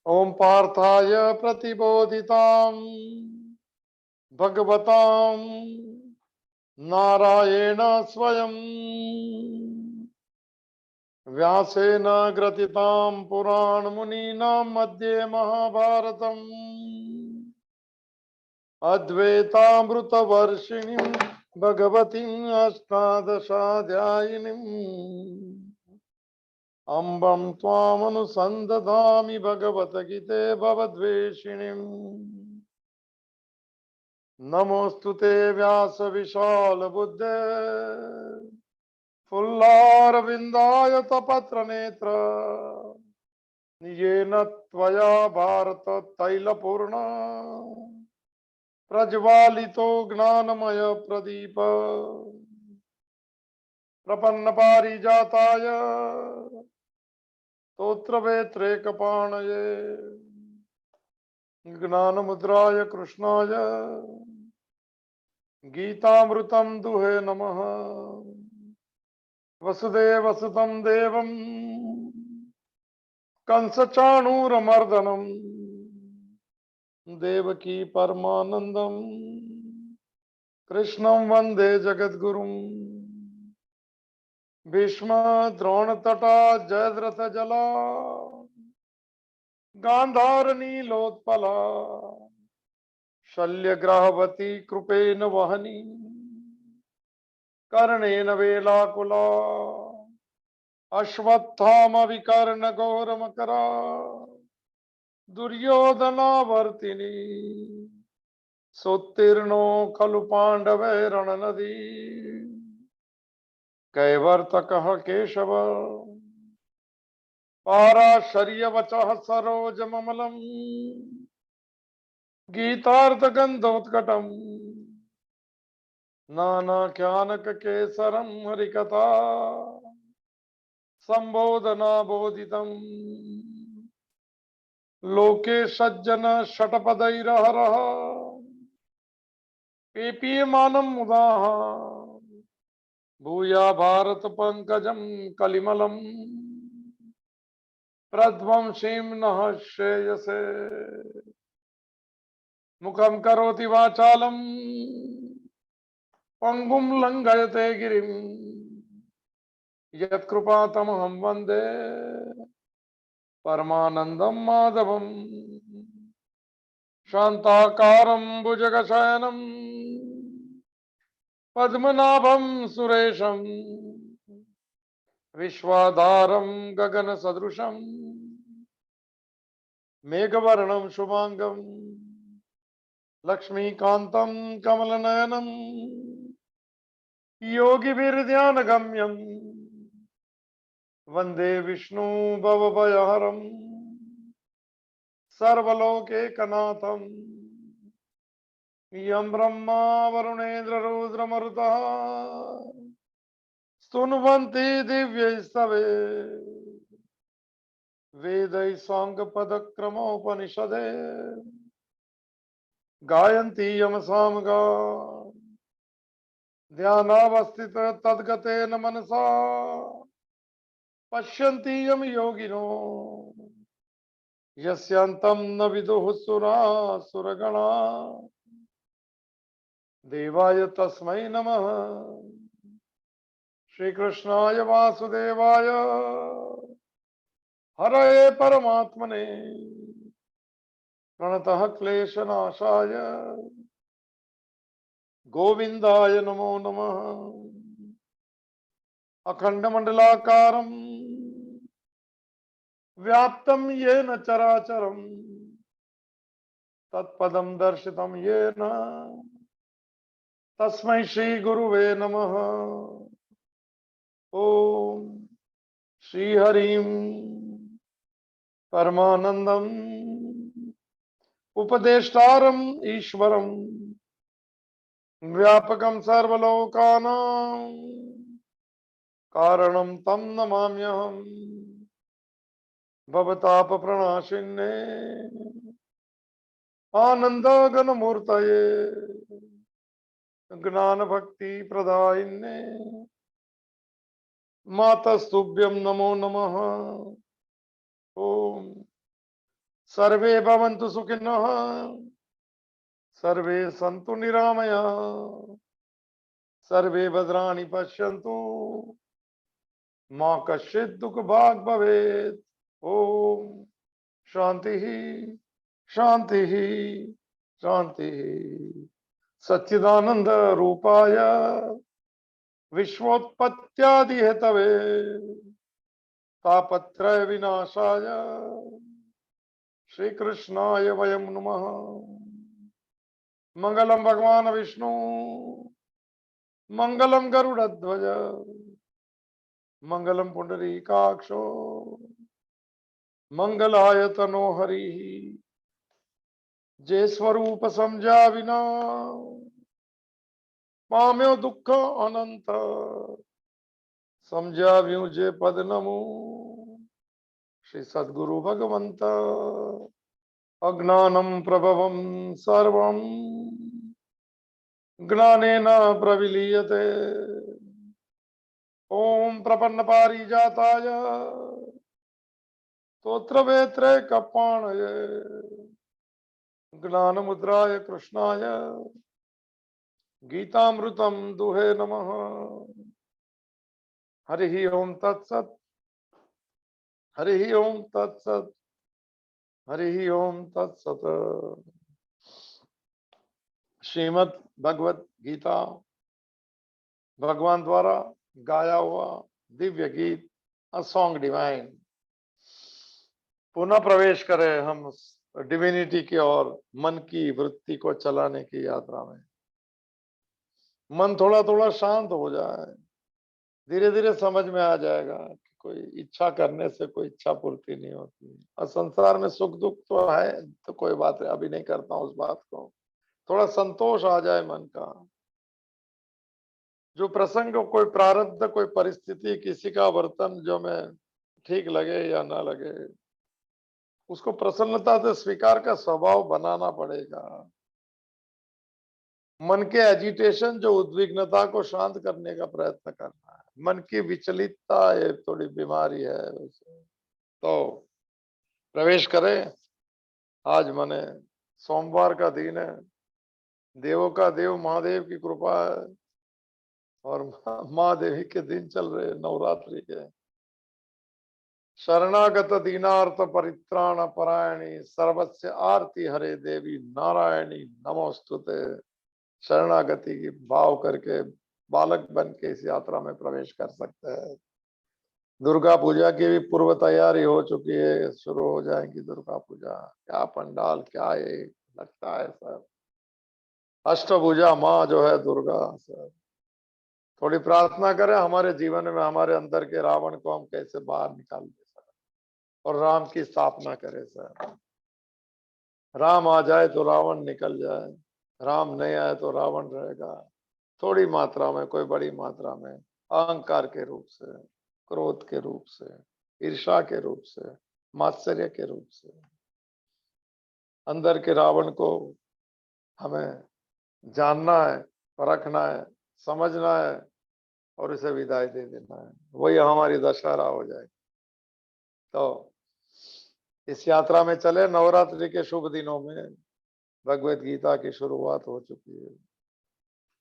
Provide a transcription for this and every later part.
ओम पार्थाय प्रतिबोधितां भगवतां नारायण स्वयं व्यासेन ग्रथितां पुराणमुनीनां मध्ये महाभारतम् अद्वैतामृतवर्षिणीं भगवतीम् अष्टादशाध्यायिनीम् अम्बं त्वामनुसन्दधामि भगवद्गीते भवद्वेषिणीम् नमोऽस्तु ते व्यास विशाल बुद्धे फुल्लारविन्दाय तपत्र नेत्र येन त्वया भारत तैलपूर्ण प्रज्वालितो ज्ञानमय प्रदीप प्रपन्न पारिजाताय स्तोत्रवेत्रैकपाणये ज्ञानमुद्राय कृष्णाय गीतामृतं दुहे नमः। वसुदेवसुतं देवं कंसचाणूरमर्दनं देवकी परमानन्दं कृष्णं वन्दे जगद्गुरुं। भीष्म द्रोणतटा जयद्रथजला गान्धारनीलोत्पला शल्यग्राहवती कृपेन वहनी कर्णेन वेलाकुला अश्वत्थामविकर्णघोरमकरा दुर्योधनावर्तिनी सोत्तीर्णो खलु पाण्डवैरणनदी कैवर्तकः केशव पाराशर्यवचः सरोजममलम् गीतार्थगन्धोत्कटम् नानाख्यानककेसरं हरिकथा संबोधना बोधितम् लोके सज्जन षट्पदैरहरः पीप्यमानं मुदाः भूया भारत पंकजं कलिमलं प्रध्वंसीं नः श्रेयसे मुखं करोति वाचालं पंगुं लंघयते गिरिं यत्कृपातमहं वन्दे परमानन्दं माधवम् शान्ताकारं भुजगशयनं पद्मनाभं सुरेशं विश्वाधारं गगनसदृशं मेघवर्णं शुभांगं लक्ष्मीकान्तं कमलनयनं योगिभिर्ध्यानगम्यं वन्दे विष्णु भवभयहरं सर्वलोकैकनाथं यं ब्रह्मा वरुणेन्द्ररुद्रमरुतः स्तुन्वन्ति दिव्यैस्तवे वेदैः साङ्गपदक्रमोपनिषदे गायन्ति यमसामगा ध्यानावस्थित तद्गतेन मनसा पश्यन्ति यम योगिनो यस्यान्तं न विदुः सुरासुरगणा देवाय तस्मै नमः। श्रीकृष्णाय वासुदेवाय हरये परमात्मने प्रणतः क्लेशनाशाय गोविन्दाय नमो नमः। अखण्डमण्डलाकारं व्याप्तं येन चराचरं तत्पदं दर्शितं येन तस्मै श्रीगुरुवे नमः। ओम श्रीहरिं परमानन्दं उपदेष्टारम् ईश्वरं व्यापकं सर्वलोकानां कारणं तं नमाम्यहम्। भवतापप्रणाशिन्ने आनन्दघनमूर्तये ज्ञानभक्तिप्रदायिन्ने मातस्तुभ्यं नमो नमः। ओम सर्वे भवन्तु सुखिनः, सर्वे सन्तु निरामयाः, सर्वे भद्राणि पश्यन्तु, मा कश्चित् दुःखभाग् भवेत्। ओम शांति शांति शांति। सच्चिदानंद रूपाय विश्वोत्पत्त्यादि हेतवे तापत्रय विनाशाय श्री कृष्णाय वयं नमः। मंगलम भगवान विष्णु, मंगलम गरुड़ध्वज, मंगलम पुंडरीकाक्षो, मंगलाय तनो हरि। जे स्वरूप समझा बिना पाम्यो दुख अनंत, समझा व्यू जे पद नमो श्री सद्गुरु भगवंत। अज्ञानम प्रभवम सर्वम ज्ञानेन प्रविलीयते। ओम प्रपन्न पारिजाताय स्तोत्र वेत्रे कपाणये ज्ञान मुद्राय कृष्णाय गीतामृतम दुहे नमः। हरि ओम तत्सत, हरि ओम तत्सत, हरि ओम तत्सत। श्रीमद् भगवत गीता भगवान द्वारा गाया हुआ दिव्य गीत, अ सॉन्ग डिवाइन। पुनः प्रवेश करें हम डिविनिटी की ओर, मन की वृत्ति को चलाने की यात्रा में। मन थोड़ा थोड़ा शांत हो जाए, धीरे धीरे समझ में आ जाएगा कि कोई इच्छा करने से कोई इच्छा पूर्ति नहीं होती। और संसार में सुख दुख तो है, तो कोई बात है, अभी नहीं करता हूं उस बात को। थोड़ा संतोष आ जाए मन का। जो प्रसंग, कोई प्रारब्ध, कोई परिस्थिति, किसी का वर्तन जो मैं ठीक लगे या ना लगे, उसको प्रसन्नता से स्वीकार का स्वभाव बनाना पड़ेगा। मन के एजिटेशन, जो उद्विग्नता को शांत करने का प्रयत्न करना है। मन की विचलितता ये थोड़ी बीमारी है उसे। तो प्रवेश करें। आज मने सोमवार का दिन है, देवों का देव महादेव की कृपा है, और माँ देवी के दिन चल रहे नवरात्रि के। शरणागत दीनार्थ परित्राण परायणी सर्वस्य आरती हरे देवी नारायणी नमोस्तुते। शरणागति की भाव करके बालक बन के इस यात्रा में प्रवेश कर सकते हैं। दुर्गा पूजा की भी पूर्व तैयारी हो चुकी है, शुरू हो जाएगी दुर्गा पूजा। क्या पंडाल, क्या ये लगता है सर। अष्टभुजा माँ जो है दुर्गा सर। थोड़ी प्रार्थना करें हमारे जीवन में, हमारे अंदर के रावण को हम कैसे बाहर निकाल दे सर, और राम की स्थापना करें सर। राम आ जाए तो रावण निकल जाए, राम नहीं आए तो रावण रहेगा। थोड़ी मात्रा में, कोई बड़ी मात्रा में, अहंकार के रूप से, क्रोध के रूप से, ईर्ष्या के रूप से, मात्सर्य के रूप से, अंदर के रावण को हमें जानना है, परखना है, समझना है, और इसे विदाई दे देना है। वही हमारी दशहरा हो जाएगी। तो इस यात्रा में चले। नवरात्रि के शुभ दिनों में भगवत गीता की शुरुआत हो चुकी है।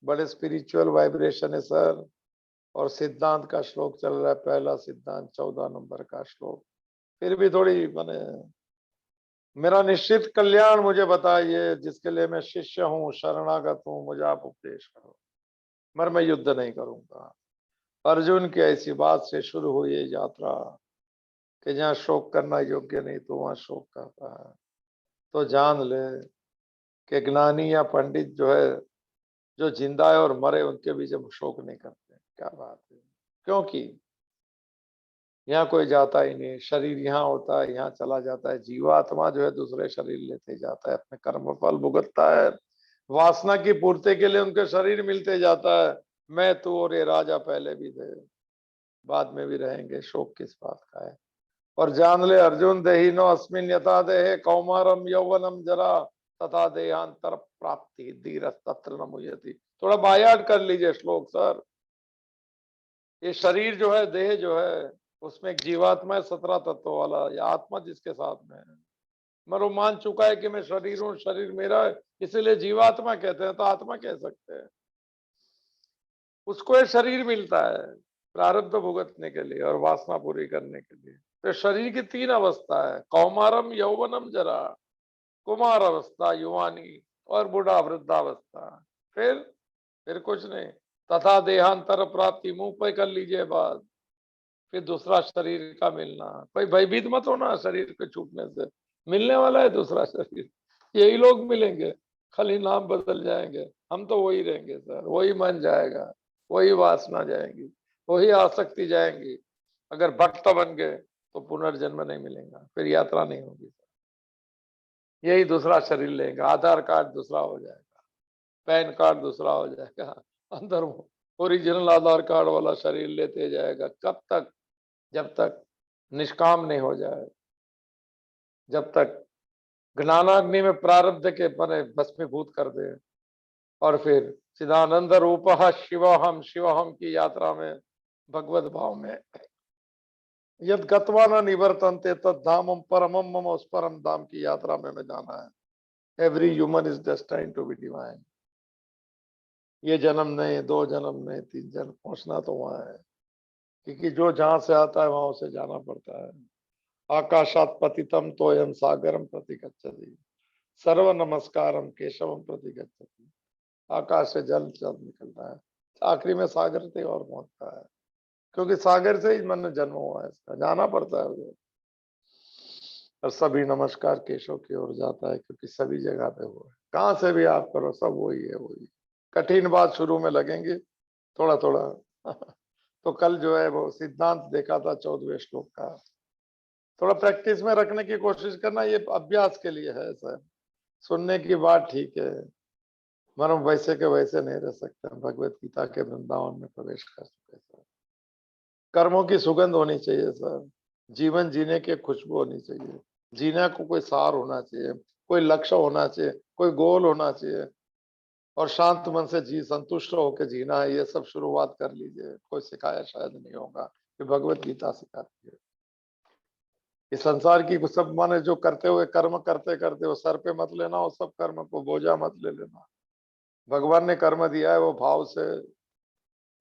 बड़े स्पिरिचुअल वाइब्रेशन है सर। और सिद्धांत का श्लोक चल रहा है, पहला सिद्धांत 14 नंबर का श्लोक। फिर भी थोड़ी माने मेरा निश्चित कल्याण मुझे बताइए, जिसके लिए मैं शिष्य हूँ, शरणागत हूँ, मुझे आप उपदेश करो, मगर मैं युद्ध नहीं करूंगा। अर्जुन की ऐसी बात से शुरू हुई ये यात्रा कि जहाँ शोक करना योग्य नहीं तो वहां शोक करता है। तो जान ले कि ज्ञानी या पंडित जो है, जो जिंदा है और मरे, उनके बीच हम शोक नहीं करते। क्या बात है। क्योंकि यहाँ कोई जाता ही नहीं, शरीर यहाँ होता है, यहाँ चला जाता है। जीवात्मा जो है दूसरे शरीर लेते जाता है, अपने कर्म फल भुगतता है, वासना की पूर्ति के लिए उनके शरीर मिलते जाता है। मैं तू और ये राजा पहले भी थे, बाद में भी रहेंगे, शोक किस बात का है। और जान ले अर्जुन, देहिनो अस्मिन यथा देहे कौमारम यौवनम जरा तथा देहांतर प्राप्ति धीर तत्र न मुह्यति। थोड़ा बायाट कर लीजिए श्लोक सर। ये शरीर जो है, देह जो है, उसमें एक जीवात्मा है 17 तत्वों वाला, या आत्मा जिसके साथ में है, मगर वो मान चुका है कि मैं शरीर हूं, शरीर मेरा है, इसीलिए जीवात्मा कहते हैं, तो आत्मा कह सकते हैं। उसको ये शरीर मिलता है प्रारब्ध भुगतने के लिए और वासना पूरी करने के लिए। तो शरीर की तीन अवस्था है, कौमारम यौवनम जरा, कुमार अवस्था युवानी, और बूढ़ा वृद्धावस्था। फिर कुछ नहीं। तथा देहांतर प्राप्ति, मुंह पे कर लीजिए बात। फिर दूसरा शरीर का मिलना। कोई भयभीत मत होना शरीर के छूटने से, मिलने वाला है दूसरा शरीर। यही लोग मिलेंगे, खाली नाम बदल जाएंगे, हम तो वही रहेंगे सर। वही मन जाएगा, वही वासना जाएंगी, वही आसक्ति जाएंगी। अगर भक्त बन गए तो पुनर्जन्म नहीं मिलेगा, फिर यात्रा नहीं होगी। यही दूसरा शरीर लेंगे, आधार कार्ड दूसरा हो जाएगा, पैन कार्ड दूसरा हो जाएगा, अंदर ओरिजिनल आधार कार्ड वाला शरीर लेते जाएगा। कब तक? जब तक निष्काम नहीं हो जाए, जब तक ज्ञानाग्नि में प्रारब्ध के बने भस्मीभूत कर दे। और फिर चिदानंद रूप शिवहम की यात्रा में, भगवत भाव में, यद गत्वा न निवर्तन्ते तद धामम परमम मम, उस परम धाम की यात्रा में मैं जाना है। Every human is destined to be divine. ये जन्म नहीं, दो जन्म नहीं, तीन जन्म, पहुंचना तो वहां है। क्योंकि जो जहां से आता है वहां उसे जाना पड़ता है। आकाशात पतितम तोयम सागरम प्रति गच्छति, सर्व नमस्कारम केशवम प्रति गच्छति। आकाश से जल जल निकलता है, आखिरी में सागर से और पहुंचता है। क्योंकि सागर से ही मन जन्म हुआ है, इसका जाना पड़ता है उसे। और सभी नमस्कार केशव की ओर जाता है, क्योंकि सभी जगह पे वो है। कहां से भी आप करो, सब वही है, वही। कठिन बात शुरू में लगेंगी थोड़ा थोड़ा। तो कल जो है वो सिद्धांत देखा था 14वें श्लोक का, थोड़ा प्रैक्टिस में रखने की कोशिश करना। ये अभ्यास के लिए है सर। सुनने की बात ठीक है, मगर हम वैसे के वैसे नहीं रह सकते। हम भगवत गीता के वृंदावन में प्रवेश कर चुके सर। कर्मों की सुगंध होनी चाहिए सर, जीवन जीने की खुशबू होनी चाहिए, जीने को कोई सार होना चाहिए, कोई लक्ष्य होना चाहिए, कोई गोल होना चाहिए। और शांत मन से जी, संतुष्ट होकर जीना है, ये सब शुरुआत कर लीजिए। कोई सिखाया शायद नहीं होगा, ये भगवत गीता सिखाती है। इस संसार की कुछ सब माने जो करते हुए कर्म करते करते वो सर पे मत लेना, और सब कर्म को बोझा मत ले लेना। भगवान ने कर्म दिया है वो भाव से,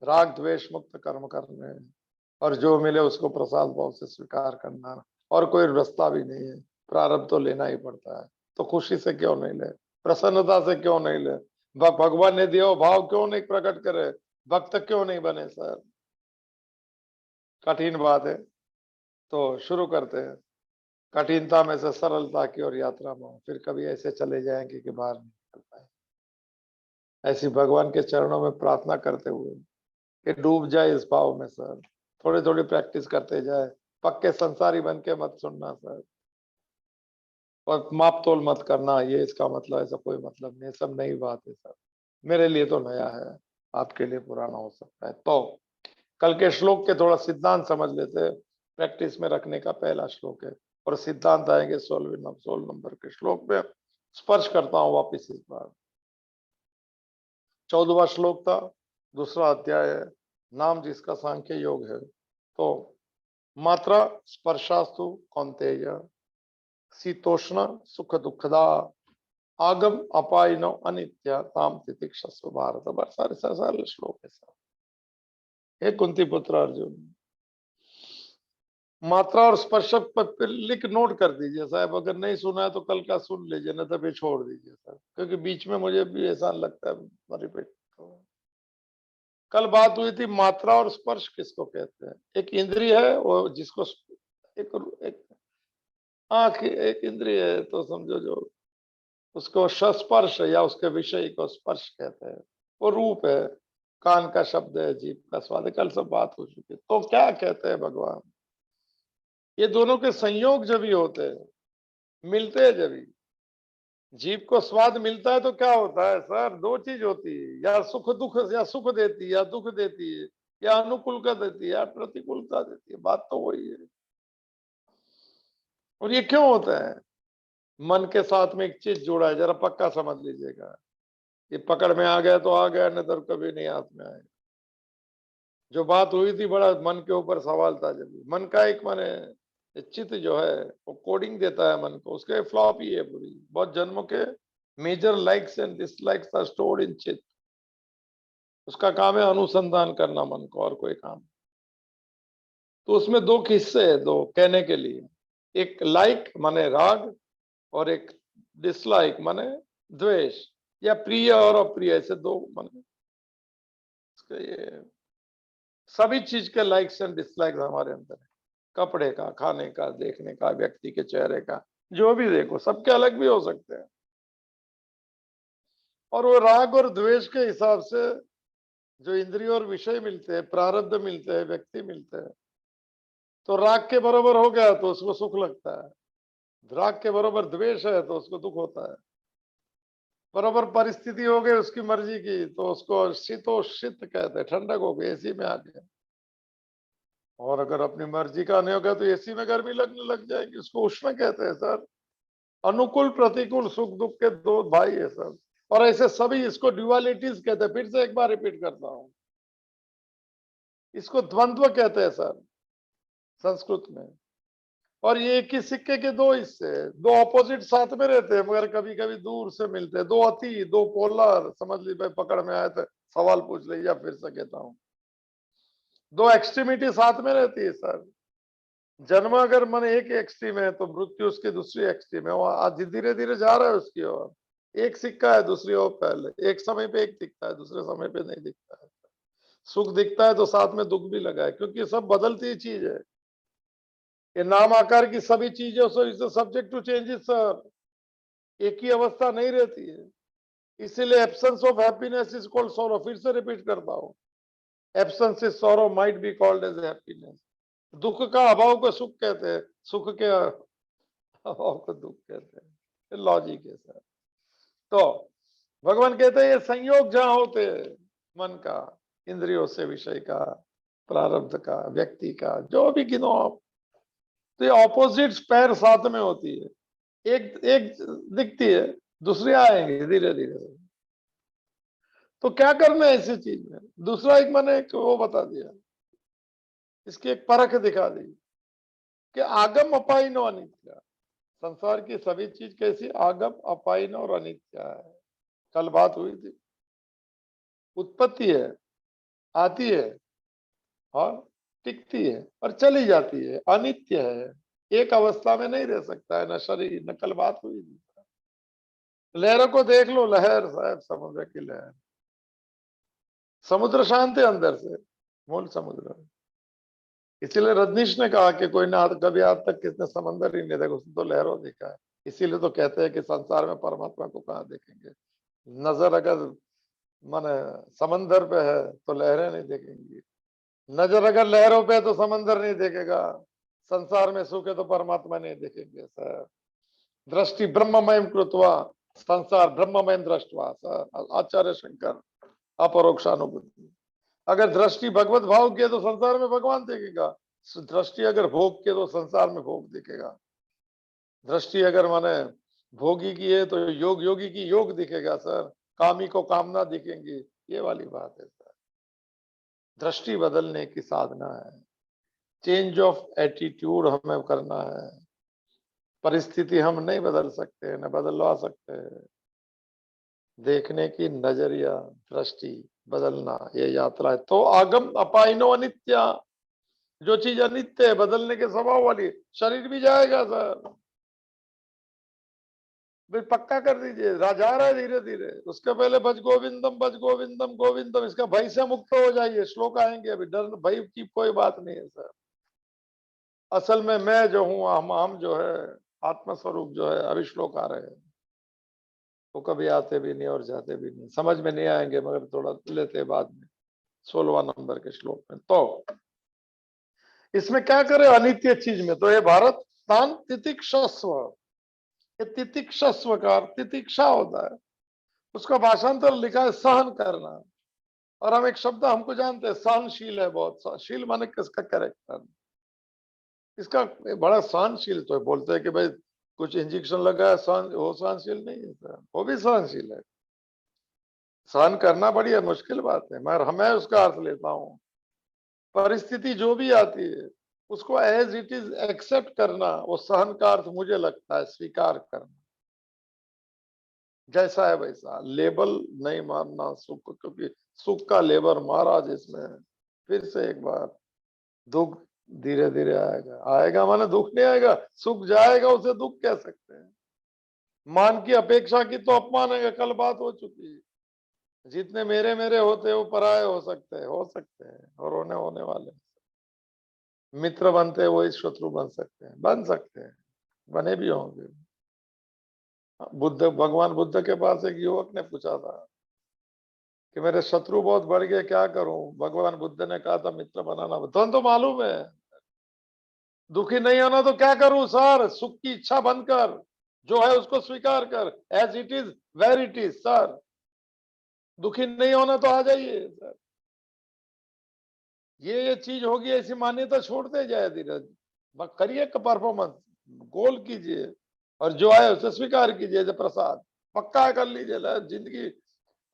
राग द्वेष मुक्त कर्म करने हैं। और जो मिले उसको प्रसाद भाव से स्वीकार करना, और कोई रास्ता भी नहीं है। प्रारब्ध तो लेना ही पड़ता है, तो खुशी से क्यों नहीं ले, प्रसन्नता से क्यों नहीं ले। भगवान ने दिया भाव क्यों नहीं प्रकट करे, भक्त क्यों नहीं बने सर। कठिन बात है, तो शुरू करते हैं। कठिनता में से सरलता की ओर यात्रा में, फिर कभी ऐसे चले जाएंगे कि बाहर नहीं निकल पाए। ऐसी भगवान के चरणों में प्रार्थना करते हुए कि डूब जाए इस भाव में सर। थोड़ी थोड़ी प्रैक्टिस करते जाए, पक्के संसारी बन के मत सुनना सर। और माप तोल मत करना, ये इसका मतलब, ऐसा कोई मतलब नहीं, सब नई बात है सर। मेरे लिए तो नया है, आपके लिए पुराना हो सकता है। तो कल के श्लोक के थोड़ा सिद्धांत समझ लेते हैं। प्रैक्टिस में रखने का पहला श्लोक है, और सिद्धांत आएंगे 16 नंबर के श्लोक में। स्पर्श करता हूं वापिस इस बार। 14वां श्लोक था, दूसरा अध्याय है, नाम जिसका सांख्य योग है। तो मात्रा स्पर्शास्तु कौन्तेय, शीतोष्ण सुख दुखदा, आगम अपायनो अनित्य ताम तितिक्षस्व भारत। बस सारे सारे श्लोक है सर। हे कुंती पुत्र अर्जुन, मात्रा और स्पर्शक पर लिख नोट कर दीजिए साहब। अगर नहीं सुना है तो कल का सुन लीजिए, नहीं तो फिर छोड़ दीजिए सर, क्योंकि बीच में मुझे भी ऐसा लगता है रिपीट। कल बात हुई थी मात्रा और स्पर्श किसको कहते हैं। एक इंद्रिय है वो जिसको एक आंख एक इंद्रिय है, तो समझो जो उसको स्पर्श या उसके विषय को स्पर्श कहते हैं। वो रूप है, कान का शब्द है, जीभ का स्वाद है। कल सब बात हो चुकी है। तो क्या कहते हैं भगवान, ये दोनों के संयोग जब ही होते हैं, मिलते हैं जब ही। जीभ को स्वाद मिलता है तो क्या होता है सर, दो चीज होती है, या सुख दुख, या सुख देती है या दुख देती है, या अनुकूलता देती है या प्रतिकूलता देती है। बात तो वही है। और ये क्यों होता है, मन के साथ में एक चीज जोड़ा है, जरा पक्का समझ लीजिएगा। ये पकड़ में आ गया तो आ गया, नहीं तो कभी नहीं हाथ में आएगा। जो बात हुई थी, बड़ा मन के ऊपर सवाल था। जब मन का एक माने चित्त जो है वो कोडिंग देता है मन को, उसके फ्लॉप ही है पूरी। बहुत जन्मों के major likes and dislikes are stored in चित्त। उसका काम है अनुसंधान करना मन को, और कोई काम। तो उसमें दो किस्से है, दो कहने के लिए। एक लाइक माने राग, और एक डिसलाइक माने द्वेष, या प्रिय और अप्रिय, ऐसे दो माने। ये सभी चीज के लाइक्स एंड डिसलाइक्स हमारे अंदर है। कपड़े का, खाने का, देखने का, व्यक्ति के चेहरे का, जो भी देखो, सबके अलग भी हो सकते हैं। और वो राग और द्वेष के हिसाब से जो इंद्रिय और विषय मिलते हैं, प्रारब्ध मिलते हैं, व्यक्ति मिलते हैं, तो राग के बराबर हो गया तो उसको सुख लगता है, राग के बराबर द्वेष है तो उसको दुख होता है। बराबर परिस्थिति हो गई उसकी मर्जी की तो उसको शीतोषित कहते हैं, ठंडक हो गई, एसी में आ गया। और अगर अपनी मर्जी का नहीं होगा तो एसी में गर्मी लगने लग जाएगी, उसको उष्ण कहते हैं सर। अनुकूल प्रतिकूल, सुख दुख के दो भाई है सब। और ऐसे सभी, इसको ड्युअलिटीज कहते हैं। फिर से एक बार रिपीट करता हूं, इसको द्वंद्व कहते हैं सर संस्कृत में। और ये एक ही सिक्के के दो हिस्से, दो ऑपोजिट साथ में रहते हैं मगर कभी कभी दूर से मिलते हैं। दो अति, दो पोलर, समझ ली भाई, पकड़ में आए तो सवाल पूछ लीजिए, फिर से कहता हूं। दो एक्सट्रीमिटी साथ में रहती है सर। जन्म अगर मन एक एक्सट्रीम है तो मृत्यु उसकी दूसरी एक्सट्रीम है। वो आज धीरे धीरे जा रहा है उसकी ओर। एक सिक्का है दूसरी ओर, पहले एक समय पे एक दिखता है, दूसरे समय पे नहीं दिखता है। सुख दिखता है तो साथ में दुख भी लगा है, क्योंकि सब बदलती चीज है। ये नाम आकार की सभी चीजें सब्जेक्ट टू चेंजेस सर, एक ही अवस्था नहीं रहती है। इसीलिए absence of happiness is called sorrow. फिर से रिपीट करता हूं, absence is sorrow might be called as happiness. दुख का अभाव को सुख कहते हैं, सुख के अभाव को दुख कहते हैं। लॉजिक है सर। तो भगवान कहते हैं ये संयोग जहां होते हैं मन का, इंद्रियों से, विषय का, प्रारब्ध का, व्यक्ति का, जो भी गिनो आप, तो ये ऑपोजिट पैर साथ में होती है। एक एक दिखती है, दूसरी आएंगे धीरे धीरे। तो क्या करना है ऐसी चीज में? दूसरा एक मैंने एक वो बता दिया, इसकी एक परख दिखा दी कि आगम अपाइनो अनित्य। संसार की सभी चीज कैसी? आगम अपाइनो और अनित्य है। कल बात हुई थी। उत्पत्ति है, आती है और टिकती है और चली जाती है, अनित्य है। एक अवस्था में नहीं रह सकता है, न शरीर न। कल बात हुई थी। लहरों को देख लो, लहर साहब, समुद्र की लहर। समुद्र शांत है अंदर से, मूल समुद्र। इसीलिए रजनीश ने कहा कि कोई ना कभी आज तक किसने समंदर ही नहीं देखा, उसने तो लहरों देखा है। इसीलिए तो कहते हैं कि संसार में परमात्मा को कहाँ देखेंगे। नजर अगर मन समंदर पे है तो लहरें नहीं देखेंगी, नजर अगर लहरों पे है तो समंदर नहीं देखेगा। संसार में सुख है तो परमात्मा नहीं देखेंगे सर। दृष्टि ब्रह्ममयम कृत्वा संसार ब्रह्ममयम दृष्टवा सर, आचार्य शंकर अपरोक्षानुभूति। अगर दृष्टि भगवत भाव की है तो संसार में भगवान देखेगा। दृष्टि अगर भोग की है तो संसार में भोग दिखेगा। दृष्टि अगर माने भोगी की है तो योग योगी की योग दिखेगा सर, कामी को कामना दिखेंगी। ये वाली बात है सर। दृष्टि बदलने की साधना है, चेंज ऑफ एटीट्यूड हमें करना है। परिस्थिति हम नहीं बदल सकते, न बदलवा सकते। देखने की नजरिया, दृष्टि बदलना, ये यात्रा है। तो आगम अपाइनो अनित्य, जो चीज अनित्य है, बदलने के स्वभाव वाली, शरीर भी जाएगा सर। भाई पक्का कर दीजिए, जा रहा है धीरे धीरे। उसके पहले भज गोविंदम, भज गोविंदम, गोविंदम। इसका भय से मुक्त हो जाइए। श्लोक आएंगे अभी, डर भय की कोई बात नहीं है सर। असल में मैं जो हूं, हम जो है आत्मस्वरूप जो है, अभी श्लोक आ रहे हैं। वो कभी आते भी नहीं और जाते भी नहीं, समझ में नहीं आएंगे मगर थोड़ा लेते बाद में। 16वां नंबर के श्लोक में। तो इसमें क्या करे अनित्य चीज में? तो ये भारत तान तितिक्षस्व, ये तितिक्षस्व का तितिक्षा होता है। उसका भाषांतर लिखा है सहन करना। और हम एक शब्द हमको जानते हैं, सहनशील है बहुत। शील माने किसका कैरेक्टर, इसका बड़ा सहनशील। तो बोलते हैं कि भाई कुछ इंजेक्शन लगा है, सहन, वो सहनशील नहीं है सर, वो भी सहनशील है। सहन करना बड़ी मुश्किल बात है, मगर मैं उसका अर्थ लेता हूं, परिस्थिति जो भी आती है उसको एज इट इज एक्सेप्ट करना, वो सहन का अर्थ मुझे लगता है स्वीकार करना, जैसा है वैसा। लेबल नहीं मारना सुख को, क्योंकि सुख का लेबर मारा जिसने, फिर से एक बार दुख धीरे धीरे आएगा। आएगा माने दुख नहीं आएगा, सुख जाएगा उसे दुख कह सकते हैं। मान की अपेक्षा की तो अपमान है, कल बात हो चुकी है। जितने मेरे मेरे होते हैं वो पराये हो सकते हैं, और होने वाले हैं। मित्र बनते हैं वही शत्रु बन सकते हैं, बन सकते हैं, बने भी होंगे। भगवान बुद्ध के पास एक युवक ने पूछा था कि मेरे शत्रु बहुत बढ़ गए, क्या करूं? भगवान बुद्ध ने कहा था मित्र बनाना। तो मालूम है, दुखी नहीं होना तो क्या करूं सर? सुख की इच्छा बंद कर, जो है उसको स्वीकार कर, as it is where it is sir. दुखी नहीं होना तो आ जाइए सर, ये चीज होगी, ऐसी मान्यता छोड़ते जाए धीरज, करिए परफॉर्मेंस, गोल कीजिए, और जो है उसे स्वीकार कीजिए, जो प्रसाद पक्का कर लीजिए। जिंदगी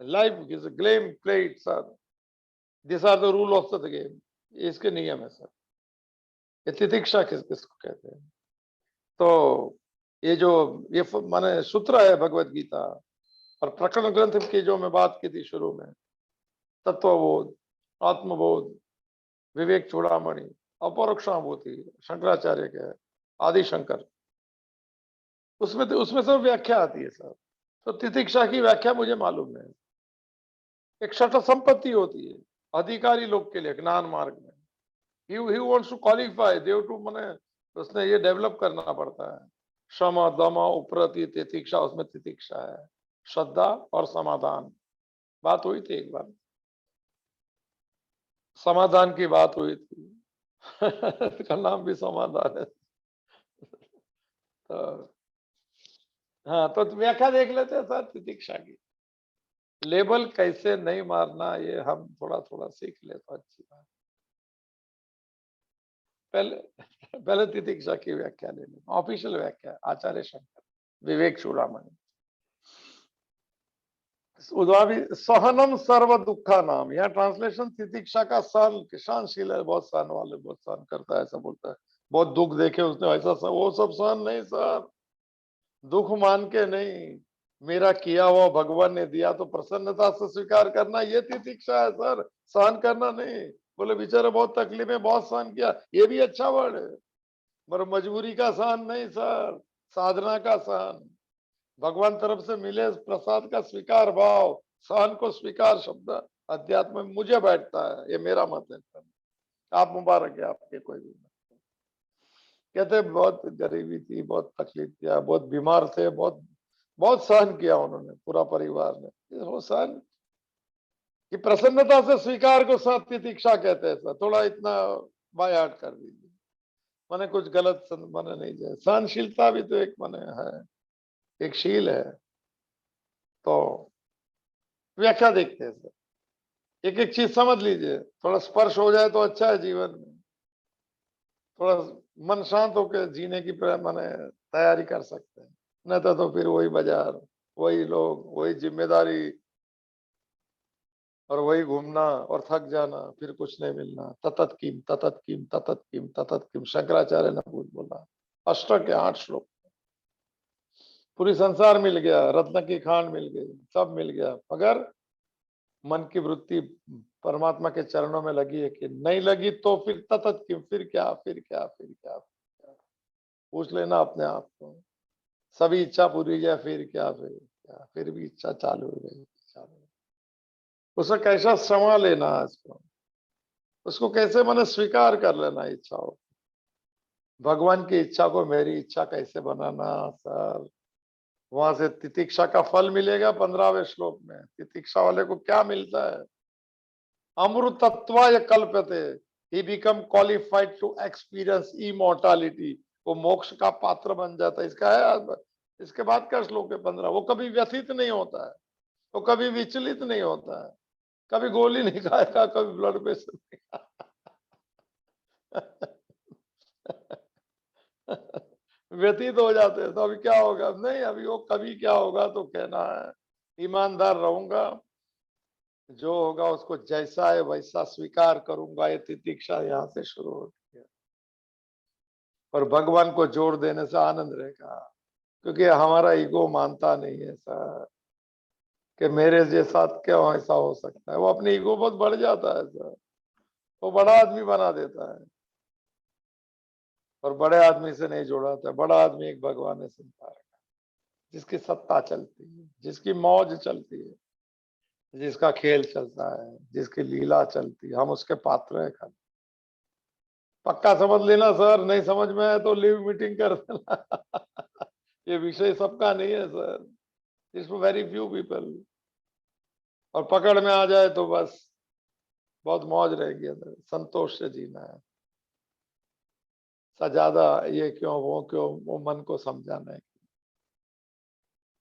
life is game played sir, this are the rule of the game, इसके नियम है सर। ये तितिक्षा किसको कहते हैं? तो ये जो ये माने सूत्र है भगवत गीता और प्रकरण ग्रंथ की, जो मैं बात की थी शुरू में, तत्वबोध, आत्मबोध, विवेक चूड़ामणि, अपरोक्षानुभूति, शंकराचार्य के आदि शंकर, उसमें सब व्याख्या आती है सर। तो तितिक्षा की व्याख्या मुझे मालूम है। एक शठ संपत्ति होती है अधिकारी लोग के लिए ज्ञान मार्ग में। ही वांट्स टू क्वालिफाई, देव टू माने उसने ये डेवलप करना पड़ता है। क्षमा दमा उपरति तितिक्षा, उसमें तितिक्षा है, श्रद्धा और समाधान। बात हुई थी एक बार, समाधान की बात हुई थी। इसका नाम भी समाधान है। तो हाँ, तो व्याख्या देख लेते हैं सर तितिक्षा की। लेबल कैसे नहीं मारना, ये हम थोड़ा थोड़ा सीख ले तो अच्छी बात। पहले पहले तितिक्षा की व्याख्या ले लें, ऑफिशियल व्याख्या आचार्य शंकर, विवेक चूड़ामणि। उद्भावी सहनम सर्व दुखा नाम, यहाँ ट्रांसलेशन तितिक्षा का सहन, सहनशील है, बहुत सहन वाले, बहुत सहन करता है, ऐसा बोलता है। बहुत दुख देखे उसने, ऐसा वो सब सहन नहीं सर, दुख मान के नहीं, मेरा किया हुआ भगवान ने दिया तो प्रसन्नता से स्वीकार करना, ये तितिक्षा है सर, सहन करना नहीं। बोले बेचारे बहुत तकलीफ में, बहुत सहन किया, ये भी अच्छा वर्ड है, मगर मजबूरी का सहन नहीं सर, साधना का सहन, भगवान तरफ से मिले प्रसाद का स्वीकार भाव, सहन को स्वीकार शब्द अध्यात्म में मुझे बैठता है, ये मेरा मत है। आप मुबारक है आपके, कोई भी कहते बहुत गरीबी थी, बहुत तकलीफ किया, बहुत बीमार थे, बहुत बहुत सहन किया उन्होंने, पूरा परिवार ने। वो सहन की प्रसन्नता से स्वीकार को साथ तितिक्षा कहते हैं सर, थोड़ा इतना बाय हार्ट कर दीजिए, माने कुछ गलत माने नहीं जाए। सहनशीलता भी तो एक माने है, एक शील है। तो व्याख्या देखते हैं सर, एक एक चीज समझ लीजिए, थोड़ा स्पर्श हो जाए तो अच्छा है जीवन में, थोड़ा मन शांत होकर जीने की माने तैयारी कर सकते हैं। नहीं तो फिर वही बाजार, वही लोग, वही जिम्मेदारी, और वही घूमना और थक जाना, फिर कुछ नहीं मिलना। ततत किम ततत किम ततत किम ततत किम, शंकराचार्य ने कुछ बोला, अष्टक के 8 श्लोक, पूरी संसार मिल गया, रत्न की खान मिल गई, सब मिल गया, मगर मन की वृत्ति परमात्मा के चरणों में लगी है कि नहीं लगी, तो फिर ततत किम, फिर क्या, फिर क्या, फिर क्या, पूछ लेना अपने आप को। सभी इच्छा पूरी जाए, फिर क्या, फिर क्या, फिर भी इच्छा चालू हो गई, चालू। उसे कैसा क्षमा लेना है इसको, उसको कैसे मैंने स्वीकार कर लेना इच्छाओं, भगवान की इच्छा को मेरी इच्छा कैसे बनाना सर। वहां से तितिक्षा का फल मिलेगा 15वें श्लोक में। तितिक्षा वाले को क्या मिलता है? अमृतत्वाय कल्पते, he become qualified to experience immortality, वो मोक्ष का पात्र बन जाता है। इसका है, इसके बाद का श्लोक है 15, वो कभी व्यथित नहीं होता है, वो कभी विचलित नहीं होता है, कभी गोली नहीं खाएगा, कभी ब्लड प्रेशर नहीं व्यतीत हो जाते हैं, तो अभी क्या होगा नहीं, अभी वो कभी क्या होगा तो कहना है, ईमानदार रहूंगा, जो होगा उसको जैसा है वैसा स्वीकार करूंगा। ये तितिक्षा यहाँ से शुरू होती है। और भगवान को जोड़ देने से आनंद रहेगा, क्योंकि हमारा ईगो मानता नहीं है सर कि मेरे जैसा क्यों ऐसा हो सकता है। वो अपनी ईगो बहुत बढ़ जाता है सर, वो बड़ा आदमी बना देता है और बड़े आदमी से नहीं जोड़ाता है। बड़ा आदमी एक भगवान है संसार का, जिसकी सत्ता चलती है, जिसकी मौज चलती है, जिसका खेल चलता है, जिसकी लीला चलती है, हम उसके पात्र है खाली। पक्का समझ लेना सर, नहीं समझ में आए तो लीव मीटिंग कर देना। ये विषय सबका नहीं है sir, it's very few people. और पकड़ में आ जाए तो बस बहुत मौज रहेगी, अंदर संतोष से जीना है। ज्यादा ये क्यों वो क्यों, वो मन को समझाना है।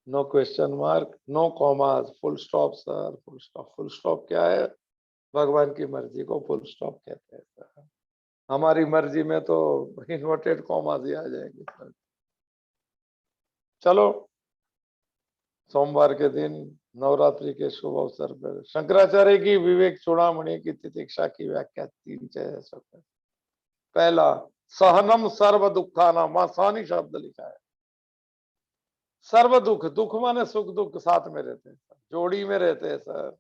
No question mark, no commas, full stop sir, full stop. Full stop क्या है? भगवान की मर्जी को फुल स्टॉप कहते हैं सर। हमारी मर्जी में तो इन्वर्टेड कॉमास ही आ जाएंगे सर। चलो, सोमवार के दिन नवरात्रि के शुभ अवसर पर शंकराचार्य की विवेक चूड़ामणि की तितिक्षा की व्याख्या 3 चैतन्य में। पहला, सहनम सर्व दुखानाम, वहां सहनी शब्द लिखा है। सर्व दुख, दुख माने सुख दुख साथ में रहते हैं सर, जोड़ी में रहते हैं सर।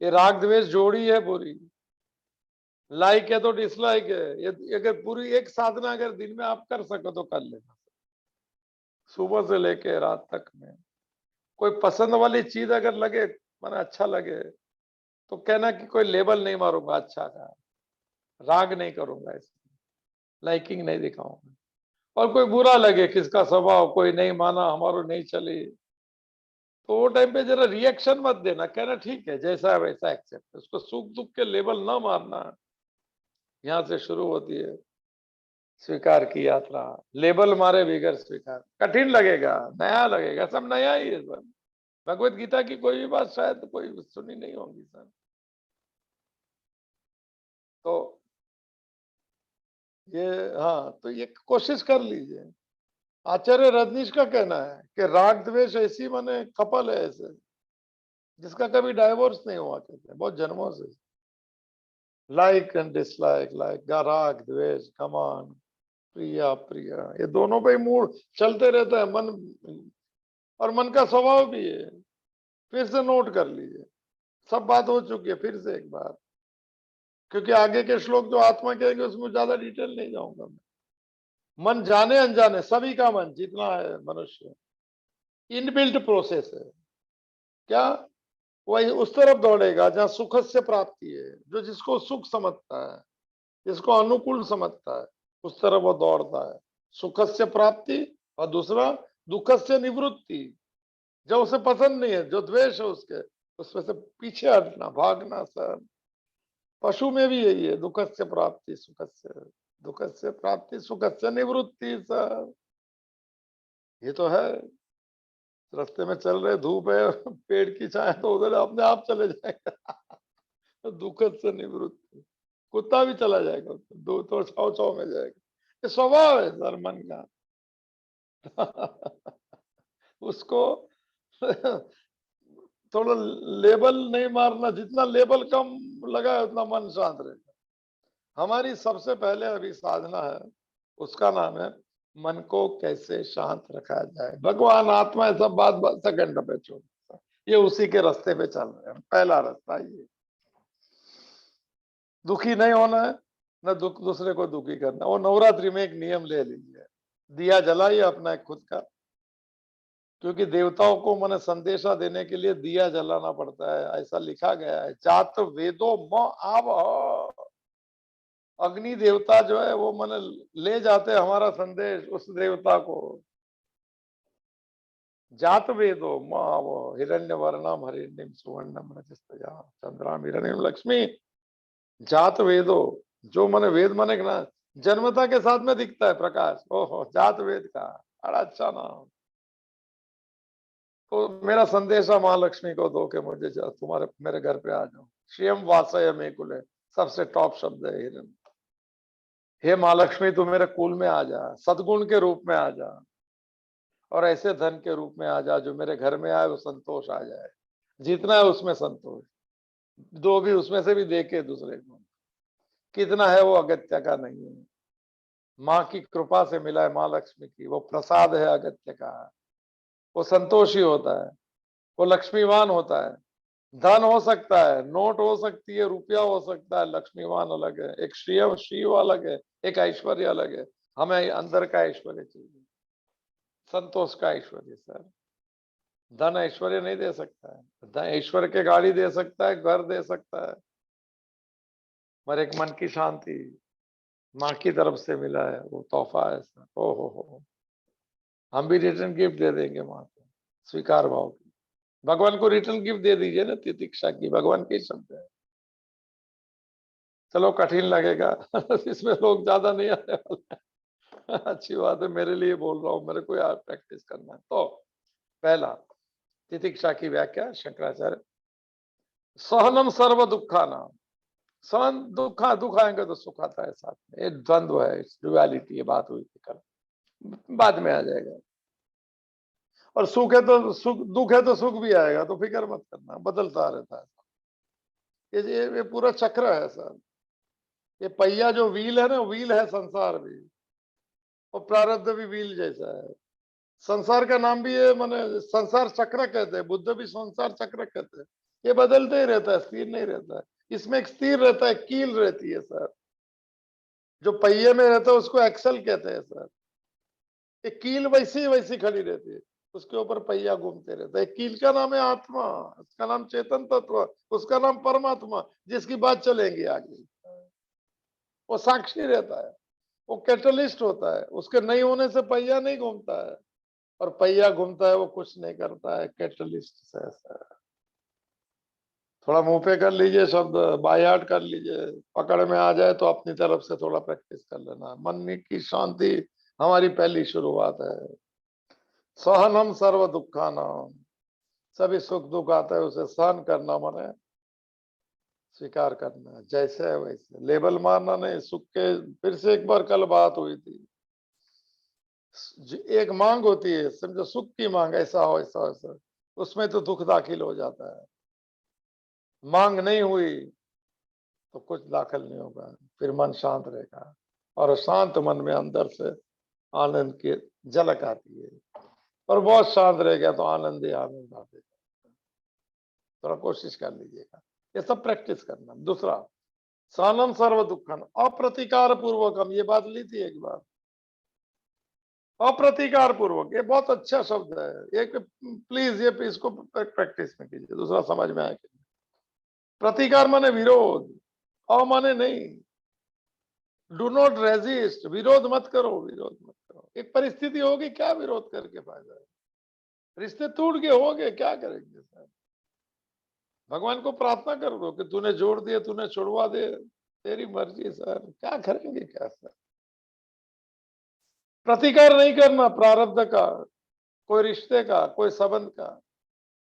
ये राग द्वेष जोड़ी है पूरी, लाइक है तो डिसलाइक है। ये अगर पूरी एक साधना अगर दिन में आप कर सको तो कर लेना, सुबह से लेके रात तक में। कोई पसंद वाली चीज अगर लगे, माने अच्छा लगे, तो कहना कि कोई लेबल नहीं मारूंगा अच्छा का, राग नहीं करूंगा, इसमें लाइकिंग नहीं दिखाऊंगा। और कोई बुरा लगे, किसका स्वभाव कोई नहीं माना, हमारो नहीं चली, तो वो टाइम पे जरा रिएक्शन मत देना, कहना ठीक है जैसा है वैसा एक्सेप्ट। उसको सुख दुख के लेबल ना मारना। यहाँ से शुरू होती है स्वीकार की यात्रा। लेबल मारे बिगर स्वीकार, कठिन लगेगा, नया लगेगा, सब नया ही है सर। भगवत गीता की कोई भी बात शायद कोई सुनी नहीं होगी सर। तो ये, हाँ, तो ये कोशिश कर लीजिए। आचार्य रजनीश का कहना है कि राग द्वेष ऐसी माने कपल है ऐसे, जिसका कभी डाइवोर्स नहीं हुआ, कहते हैं बहुत जन्मों से। लाइक एंड डिसलाइक, लाइक राग द्वेष, कमान, प्रिया प्रिया, ये दोनों पे मूड चलते रहता है। मन और मन का स्वभाव भी है। फिर से नोट कर लीजिए, सब बात हो चुकी है, फिर से एक बार, क्योंकि आगे के श्लोक जो आत्मा कहेंगे उसमें ज्यादा डिटेल नहीं जाऊंगा मैं। मन जाने अनजाने, सभी का मन जितना है मनुष्य, इनबिल्ट प्रोसेस है। क्या? वही उस तरफ दौड़ेगा जहां सुख से प्राप्ति है। जो जिसको सुख समझता है, जिसको अनुकूल समझता है, उस तरफ वो दौड़ता है। सुख से प्राप्ति, और दूसरा दुख से निवृत्ति। जो उसे पसंद नहीं है, जो द्वेष है उसके, उसमें से पीछे हटना, भागना सर। पशु में भी यही है, दुख से प्राप्ति सुख से, दुख से प्राप्ति सुख से निवृत्ति सर। ये तो है। रास्ते में चल रहे, धूप है, पेड़ की छाया, तो उधर अपने आप चले जाएगा। दुख से निवृत्ति, कुत्ता भी चला जाएगा, दो तो छाव छाव में जाएगा। ये स्वभाव है सर मन का। उसको थोड़ा लेबल नहीं मारना, जितना लेबल कम लगा है उतना मन शांत रहेगा। हमारी सबसे पहले अभी साधना है, उसका नाम है मन को कैसे शांत रखा जाए। भगवान आत्मा है, सब बात सेकंड पे छोड़, ये उसी के रास्ते पे चल रहे हैं। पहला रास्ता ये, दुखी नहीं होना है, न दुख दूसरे को दुखी करना। वो नवरात्रि में एक नियम ले लीजिए, दिया जलाइए अपना एक खुद का, क्योंकि देवताओं को मैंने संदेशा देने के लिए दिया जलाना पड़ता है, ऐसा लिखा गया है। जात वेदो म आव, अग्नि देवता जो है वो मैंने ले जाते हमारा संदेश उस देवता को। जात वेदो म आव, हिरण्य वर्णम हरिण्यम सुवर्णम रजस्तया चंद्राम हिरण्यम लक्ष्मी। जात वेदो, जो मैंने वेद माने ना, जन्मता के साथ में दिखता है प्रकाश। ओहो, जात वेद का बड़ा अच्छा नाम। तो मेरा संदेशा महालक्ष्मी को दो कि मुझे तुम्हारे मेरे घर पे आ जाओ। श्रियम वासय में कुल, सबसे टॉप शब्द है हिरण। हे महालक्ष्मी, तू मेरे कुल में आ जा, सदगुण के रूप में आ जा, और ऐसे धन के रूप में आ जा जो मेरे घर में आए वो संतोष आ जाए। जितना है उसमें संतोष, दो भी उसमें से भी देके दूसरे को, कितना है वो अगत्य का नहीं है। माँ की कृपा से मिला है, माँ लक्ष्मी की, वो प्रसाद है अगत्य का, वो संतोषी होता है, वो लक्ष्मीवान होता है। धन हो सकता है, नोट हो सकती है, रुपया हो सकता है, लक्ष्मीवान अलग है, एक शिव अलग है, एक ऐश्वर्य अलग है। हमें अंदर का ऐश्वर्य चाहिए, संतोष का ऐश्वर्य सर। धन ऐश्वर्य नहीं दे सकता है, धन ऐश्वर्य के गाड़ी दे सकता है, घर दे सकता है, मगर एक मन की शांति माँ की तरफ से मिला है, वो तोहफा है सर। ओ हो, हम भी रिटर्न गिफ्ट दे देंगे माँ को, स्वीकार भाव की। भगवान को रिटर्न गिफ्ट दे दीजिए ना, तितिक्षा की, भगवान के शब्द है। चलो कठिन लगेगा इसमें लोग ज्यादा नहीं आने वाले अच्छी बात है, मेरे लिए बोल रहा हूँ, मेरे को यार प्रैक्टिस करना है। तो पहला, तितिक्षा की व्याख्या शंकराचार्य, सहनम सर्व दुखा नाम। सहन दुख आएंगे तो सुख आता है साथ में, ये द्वंद्व है, ड्युअलिटी, ये बात हुई थी कल, बाद में आ जाएगा। और सुख है तो सुख, दुख है तो सुख भी आएगा, तो फिक्र मत करना, बदलता रहता है। ये पूरा चक्र है सर। ये पहिया जो व्हील है ना, व्हील है संसार भी, और प्रारब्ध भी व्हील जैसा है। संसार का नाम भी ये माने संसार चक्र कहते हैं, बुद्ध भी संसार चक्र कहते हैं। ये बदलते ही रहता है, स्थिर नहीं रहता है। इसमें एक स्थिर रहता है, कील रहती है सर। जो पहिए में रहता है उसको एक्सल कहते हैं सर। एक कील वैसी वैसी खड़ी रहती है, उसके ऊपर पहिया घूमते रहता है। कील का नाम है आत्मा, उसका नाम चेतन तत्व, उसका नाम परमात्मा, जिसकी बात चलेंगी आगे। वो साक्षी रहता है, वो कैटलिस्ट होता है, उसके नहीं होने से पहिया नहीं घूमता है, और पहिया घूमता है वो कुछ नहीं करता है, कैटलिस्ट से ऐसा। थोड़ा मुंह पे कर लीजिए शब्द, बाय हार्ट कर लीजिए, पकड़ में आ जाए तो अपनी तरफ से थोड़ा प्रैक्टिस कर लेना। मन की शांति हमारी पहली शुरुआत है। सहनम सर्व दुखा नाम, सभी सुख दुख आता है उसे सहन करना, माने स्वीकार करना, जैसे है वैसे, लेबल मारना नहीं। सुख के, फिर से एक बार कल बात हुई थी, एक मांग होती है, समझो सुख की मांग, ऐसा हो ऐसा हो ऐसा, उसमें तो दुख दाखिल हो जाता है। मांग नहीं हुई तो कुछ दाखिल नहीं होगा, फिर मन शांत रहेगा, और शांत मन में अंदर से आनंद की झलक आती है, और बहुत शांत रह गया तो आनंद ही आनंद आते। थोड़ा कोशिश कर लीजिएगा, ये सब प्रैक्टिस करना। दूसरा, सानम सर्व दुखन अप्रतिकार पूर्वकम, ये बात ली थी एक बार। अप्रतिकार पूर्वक, ये बहुत अच्छा शब्द है, एक प्लीज ये इसको प्रैक्टिस में कीजिए, दूसरा समझ में आएगा। प्रतिकार माने विरोध, अ माने नहीं। डू नॉट रेजिस्ट, विरोध मत करो, विरोध मत करो। एक परिस्थिति होगी, क्या विरोध करके फायदा है? रिश्ते टूट गए होंगे, क्या करेंगे सर? भगवान को प्रार्थना कर दो कि तूने जोड़ दिए, तूने छुड़वा दे, तेरी मर्जी सर, क्या करेंगे क्या सर? प्रतिकार नहीं करना प्रारब्ध का, कोई रिश्ते का, कोई संबंध का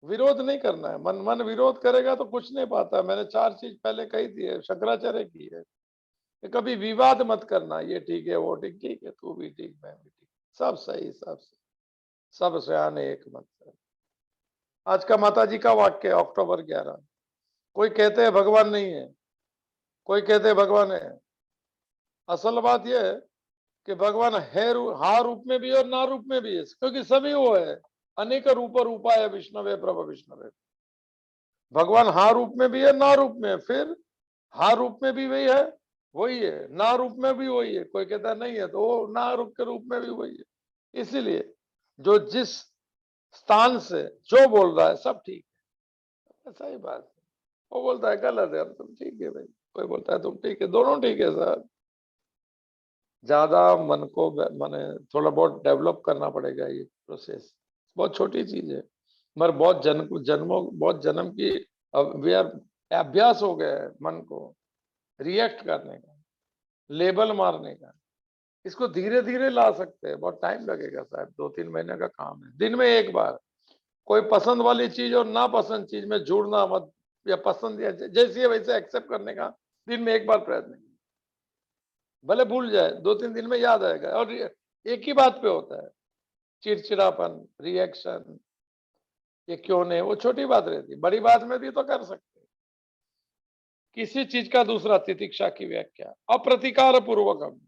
विरोध नहीं करना है। मन मन विरोध करेगा तो कुछ नहीं पाता। मैंने 4 चीज पहले कही थी, शंकराचार्य की है कि कभी विवाद मत करना, ये ठीक है, वो ठीक, ठीक है, तू भी ठीक, मैं भी ठीक, सब सही, सब सयाने एक मत कर। आज का माता जी का वाक्य, अक्टूबर 11, कोई कहते हैं भगवान नहीं है, कोई कहते हैं भगवान है। असल बात यह है कि भगवान है, हा रूप में भी और ना रूप में भी है, क्योंकि सभी वो है। अनेक रूप रूपाय विष्णवे प्रभ विष्णवे। भगवान हा रूप में भी है, ना रूप में, फिर हा रूप में भी वही है, वही है, ना रूप में भी वही है। कोई कहता नहीं है तो वो ना रूप के रूप में भी वही है। इसीलिए जो जिस स्थान से जो बोल रहा है सब ठीक है, सही बात है। वो बोलता है गलत है, तुम ठीक है भाई, कोई बोलता है तुम ठीक है, दोनों ठीक है सर। ज्यादा मन को माने थोड़ा बहुत डेवलप करना पड़ेगा, ये प्रोसेस बहुत छोटी चीज है, मगर बहुत जन्मों, बहुत जन्म की वे आर अभ्यास हो गया है मन को रिएक्ट करने का, लेबल मारने का। इसको धीरे धीरे ला सकते हैं, बहुत टाइम लगेगा साहब, 2-3 महीने का काम है। दिन में एक बार कोई पसंद वाली चीज और नापसंद चीज में जुड़ना मत, या पसंद या जैसी है वैसे एक्सेप्ट करने का दिन में एक बार प्रयत्न कीजिए। भले भूल जाए, 2-3 दिन में याद आएगा। और एक ही बात पे होता है, चिड़चिड़ापन, रिएक्शन, ये क्यों नहीं, वो छोटी बात रहती, बड़ी बात में भी तो कर सकते। किसी चीज का दूसरा, तितिक्षा की व्याख्या अप्रतिकार पूर्वकम,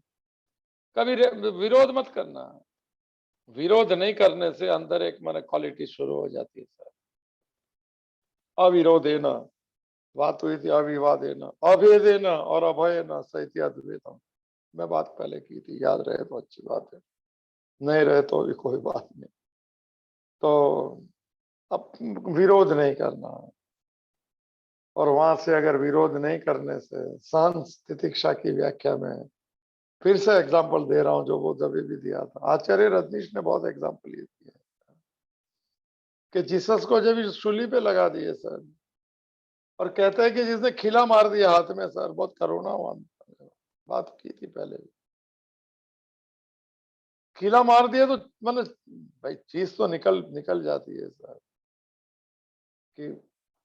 कभी विरोध मत करना। विरोध नहीं करने से अंदर एक माने क्वालिटी शुरू हो जाती है सर। अविरोधेन बात हुई थी, अविवादेन अभेदेन और अभयेन सहित अद्वैतम। मैं बात पहले की थी, याद रहे तो अच्छी बात है, नहीं रहे तो भी कोई बात नहीं। तो अब विरोध नहीं करना, और वहां से अगर विरोध नहीं करने से शांत तितिक्षा की व्याख्या में फिर से एग्जाम्पल दे रहा हूं जो वो जब भी दिया था। आचार्य रजनीश ने बहुत एग्जाम्पल ये दिए कि जीसस को जब सूली पे लगा दिए सर, और कहते हैं कि जिसने खिला मार दिया हाथ में सर, बहुत करुणावान बात की थी पहले भी। खिला मार दिया तो मतलब भाई चीज तो निकल निकल जाती है सर, कि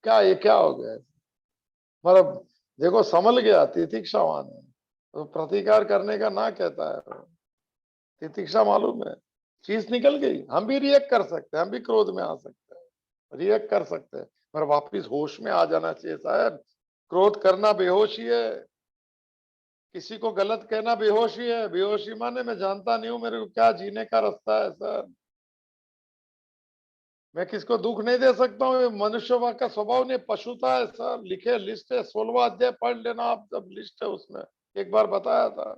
क्या ये क्या हो गया, मतलब देखो समझ गया, तितिक्षावान है तो प्रतिकार करने का ना कहता है। तितिक्षा मालूम है, चीज निकल गई, हम भी रिएक्ट कर सकते हैं, हम भी क्रोध में आ सकते हैं, रिएक्ट कर सकते हैं, पर वापिस होश में आ जाना चाहिए साहब। क्रोध करना बेहोशी है, किसी को गलत कहना बेहोशी है। बेहोशी माने मैं जानता नहीं हूं मेरे को क्या जीने का रास्ता है सर, मैं किसको दुख नहीं दे सकता हूँ, मनुष्य का स्वभाव नहीं, पशुता है सर। लिखे लिस्ट है, 16वां अध्याय पढ़ लेना आप, जब लिस्ट है उसमें एक बार बताया था।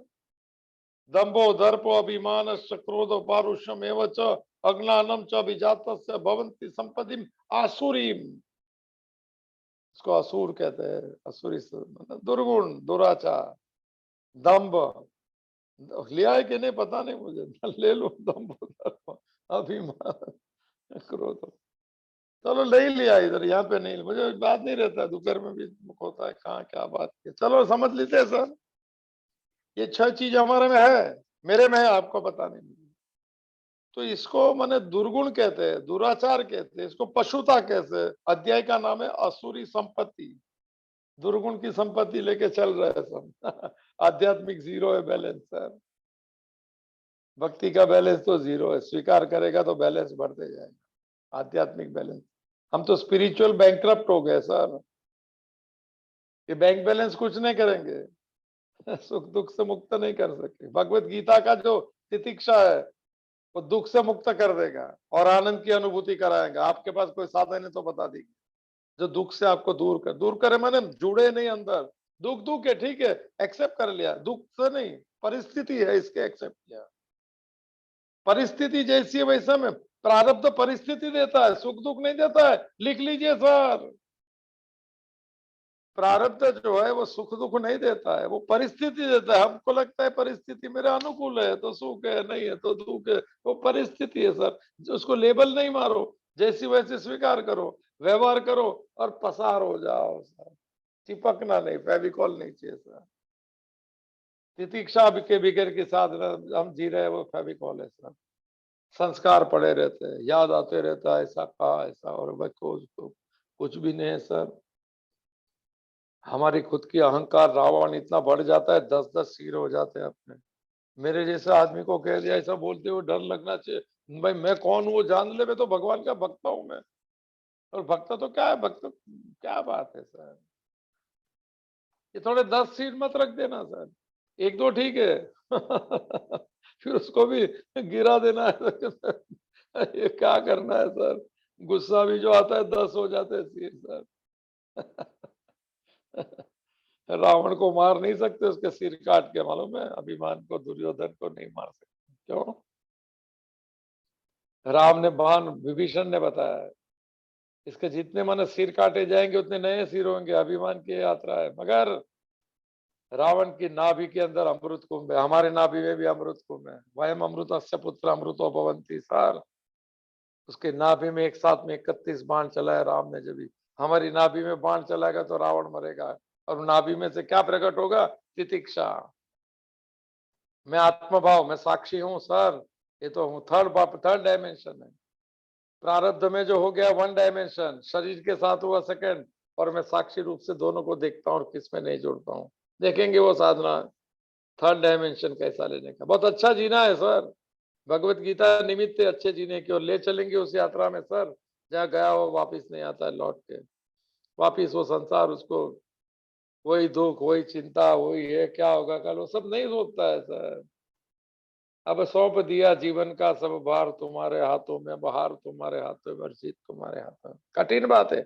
दंभो दर्पो अभिमान क्रोध पारुष्यम एवं च अज्ञानम च विजातस्य भवन्ति संपत्तिम आसुरीम। इसको असुर कहते हैं, असुरी मतलब दुर्गुण, दुराचार, दंभ। लिया है कि नहीं पता नहीं मुझे, ले लो दंभ दर्प अभिमान क्रोध। चलो नहीं लिया इधर, यहाँ पे नहीं, मुझे बात नहीं रहता है, दोपहर में भी होता है कहाँ क्या बात है। चलो समझ लेते हैं सर, ये 6 चीज हमारे में है, मेरे में है, आपको पता नहीं। तो इसको माने दुर्गुण कहते हैं, दुराचार कहते हैं, इसको पशुता कहते हैं। अध्याय का नाम है असुरी संपत्ति। दुर्गुण की संपत्ति लेके चल रहे हैं सब आध्यात्मिक जीरो है बैलेंस सर, भक्ति का बैलेंस तो जीरो है, स्वीकार करेगा तो बैलेंस बढ़ते जाएगा, आध्यात्मिक बैलेंस। हम तो स्पिरिचुअल बैंकक्रप्ट हो गए सर, ये बैंक बैलेंस कुछ नहीं करेंगे सुख दुख से मुक्त नहीं कर सके। भगवत गीता का जो तितिक्षा है वो दुख से मुक्त कर देगा और आनंद की अनुभूति कराएगा। आपके पास कोई साधन है तो बता दीजिए जो दुख से आपको दूर करे, मैंने जुड़े नहीं अंदर। दुख दुख है, ठीक है, एक्सेप्ट कर लिया, दुख से नहीं, परिस्थिति है इसके, एक्सेप्ट किया। परिस्थिति जैसी है वैसा में, प्रारब्ध तो परिस्थिति देता है, सुख दुख नहीं देता है, लिख लीजिए सर। प्रारब्ध जो है वो सुख दुख नहीं देता है, वो परिस्थिति देता है। हमको लगता है परिस्थिति मेरे अनुकूल है तो सुख है, नहीं है तो दुख है, वो परिस्थिति है सर। उसको लेबल नहीं मारो, जैसी वैसी स्वीकार करो, व्यवहार करो और पसार हो जाओ सर। चिपकना नहीं, फेविकॉल नहीं चाहिए सर। तितिक्षा के बिगड़ के साथ हम जी रहे हैं, वो फेविकॉल है सर। संस्कार पड़े रहते हैं, याद आते रहता है, ऐसा कहा ऐसा, और बच्चों को कुछ भी नहीं है सर। हमारी खुद की अहंकार रावण इतना बढ़ जाता है, 10-10 सिर हो जाते हैं अपने। मेरे जैसे आदमी को कह दिया ऐसा बोलते हुए डर लगना चाहिए, भाई मैं कौन हूँ वो जान ले, मैं तो भगवान का भक्त हूँ मैं। और भक्त तो क्या है, भक्त क्या बात है सर। ये थोड़े 10 सीट मत रख देना सर, एक दो ठीक है फिर उसको भी गिरा देना है ये क्या करना है सर। गुस्सा भी जो आता है 10 हो जाते हैं सीट सर रावण को मार नहीं सकते, उसके सिर काट के, मालूम है, अभिमान को, दुर्योधन को नहीं मार सकते। क्यों? राम ने बाण, विभीषण ने बताया इसके जितने माने सिर काटे जाएंगे उतने नए सिर होंगे, अभिमान की यात्रा है। मगर रावण की नाभि के अंदर अमृत कुंभ है, हमारे नाभि में भी अमृत कुंभ है। वयम अमृतस्य पुत्र अमृतो भवन्ति सर। उसके नाभि में एक साथ में 31 बाण चलाए राम ने। जब हमारी नाभि में बाण चलाएगा तो रावण मरेगा, और नाभि में से क्या प्रकट होगा? तितिक्षा। मैं आत्मभाव, मैं साक्षी हूं सर, ये तो हूं। थर्ड डायमेंशन है। प्रारब्ध में जो हो गया 1 डायमेंशन, शरीर के साथ हुआ 2nd, और मैं साक्षी रूप से दोनों को देखता हूँ और किसमें नहीं जुड़ता हूँ। देखेंगे वो साधना, 3rd डायमेंशन कैसा लेने का। बहुत अच्छा जीना है सर, भगवत गीता निमित्त अच्छे जीने की, और ले चलेंगे उस यात्रा में सर, जहाँ गया वो वापिस नहीं आता है लौट के। वापिस वो संसार, उसको वही दुख, वही चिंता, वही है क्या होगा कल, वो सब नहीं सोचता है सर। अब सौंप दिया जीवन का सब भार तुम्हारे हाथों में, बहार तुम्हारे हाथों में, जीत तुम्हारे हाथों में। कठिन बात है,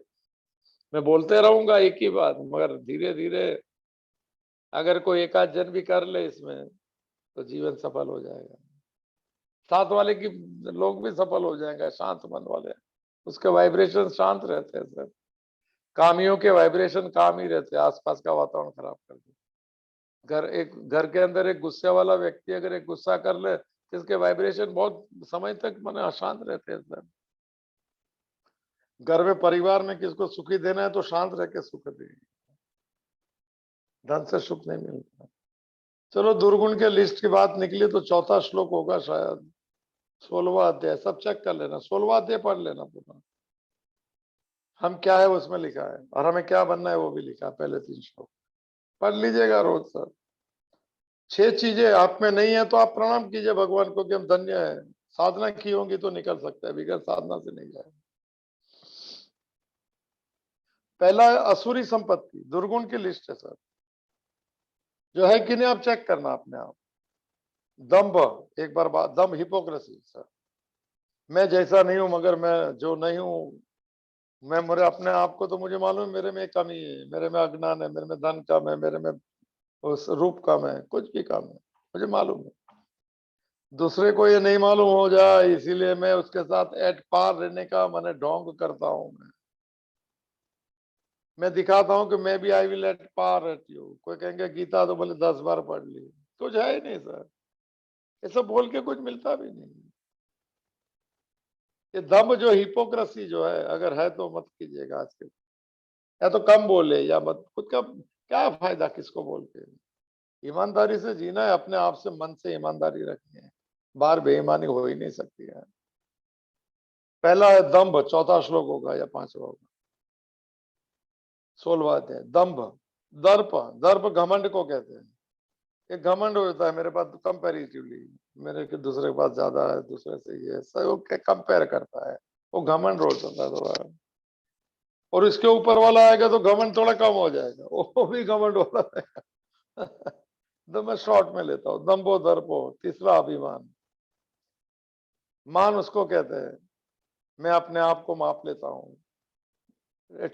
मैं बोलते रहूंगा एक ही बात, मगर धीरे धीरे अगर कोई एक आध जन भी कर ले इसमें तो जीवन सफल हो जाएगा। साथ वाले की लोग भी सफल हो जाएंगे, शांत मन वाले, उसके वाइब्रेशन शांत रहते हैं सर। कामियों के वाइब्रेशन काम ही रहते हैं, आसपास का वातावरण खराब कर देते। घर के अंदर एक गुस्से वाला व्यक्ति अगर एक गुस्सा कर ले तो इसके वाइब्रेशन बहुत समय तक माने अशांत रहते हैं सर। घर में परिवार में किसको सुखी देना है तो शांत रह के सुख दे, धन से सुख नहीं मिलता। चलो दुर्गुण के लिस्ट की बात निकली तो चौथा श्लोक होगा शायद, 16वां अध्याय, सब चेक कर लेना, 16वां अध्याय पढ़ लेना पूरा। हम क्या है उसमें लिखा है और हमें क्या बनना है वो भी लिखा है, पहले 3 श्लोक पढ़ लीजिएगा रोज सर। 6 चीजें आप में नहीं है तो आप प्रणाम कीजिए भगवान को कि हम धन्य है, साधना की होंगी तो निकल सकता है, बिगड़ साधना से नहीं जाए। पहला है असुरी संपत्ति, दुर्गुण की लिस्ट है सर, जो है कि नहीं आप चेक करना अपने आप। दंभ, एक बार बात, दम हिपोक्रेसी सर, मैं जैसा नहीं हूं मगर मैं जो नहीं हूं, मैं मेरे अपने आप को तो मुझे मालूम है मेरे में कमी है, मेरे में अज्ञान है, मेरे में धन कम है, मेरे में उस रूप कम है, कुछ भी कम है, मुझे मालूम है। दूसरे को ये नहीं मालूम हो जाए इसीलिए मैं उसके साथ एट पार रहने का मैंने ढोंग करता हूं। मैं दिखाता हूं कि मैं भी I will at par at you. कोई कहेंगे गीता तो बोले 10 बार पढ़ ली, कुछ है ही नहीं सर, ये सब बोल के कुछ मिलता भी नहीं। ये दम जो हिपोक्रेसी जो है अगर है तो मत कीजिएगा आज के, या तो कम बोले या मत, खुद का क्या फायदा किसको बोल के। ईमानदारी से जीना है, अपने आप से मन से ईमानदारी रखनी है, बाहर बेईमानी हो ही नहीं सकती है। पहला है दम्भ, चौथा श्लोक होगा या 5वां होगा, 16वां अध्याय, दम्भ। दर्प, दर्प घमंड को कहते हैं। ये घमंड होता है मेरे पास कंपैरेटिवली, मेरे के दूसरे के पास ज्यादा है, दूसरे से ये सब वो कंपेयर करता है, वो घमंड रोज होता है थोड़ा। और इसके ऊपर वाला आएगा तो घमंड थोड़ा कम हो जाएगा, वो भी घमंड वाला है। तो मैं शॉर्ट में लेता हूँ, दम्भो दर्पो, तीसरा अभिमान। मान उसको कहते हैं, मैं अपने आप को माप लेता हूँ,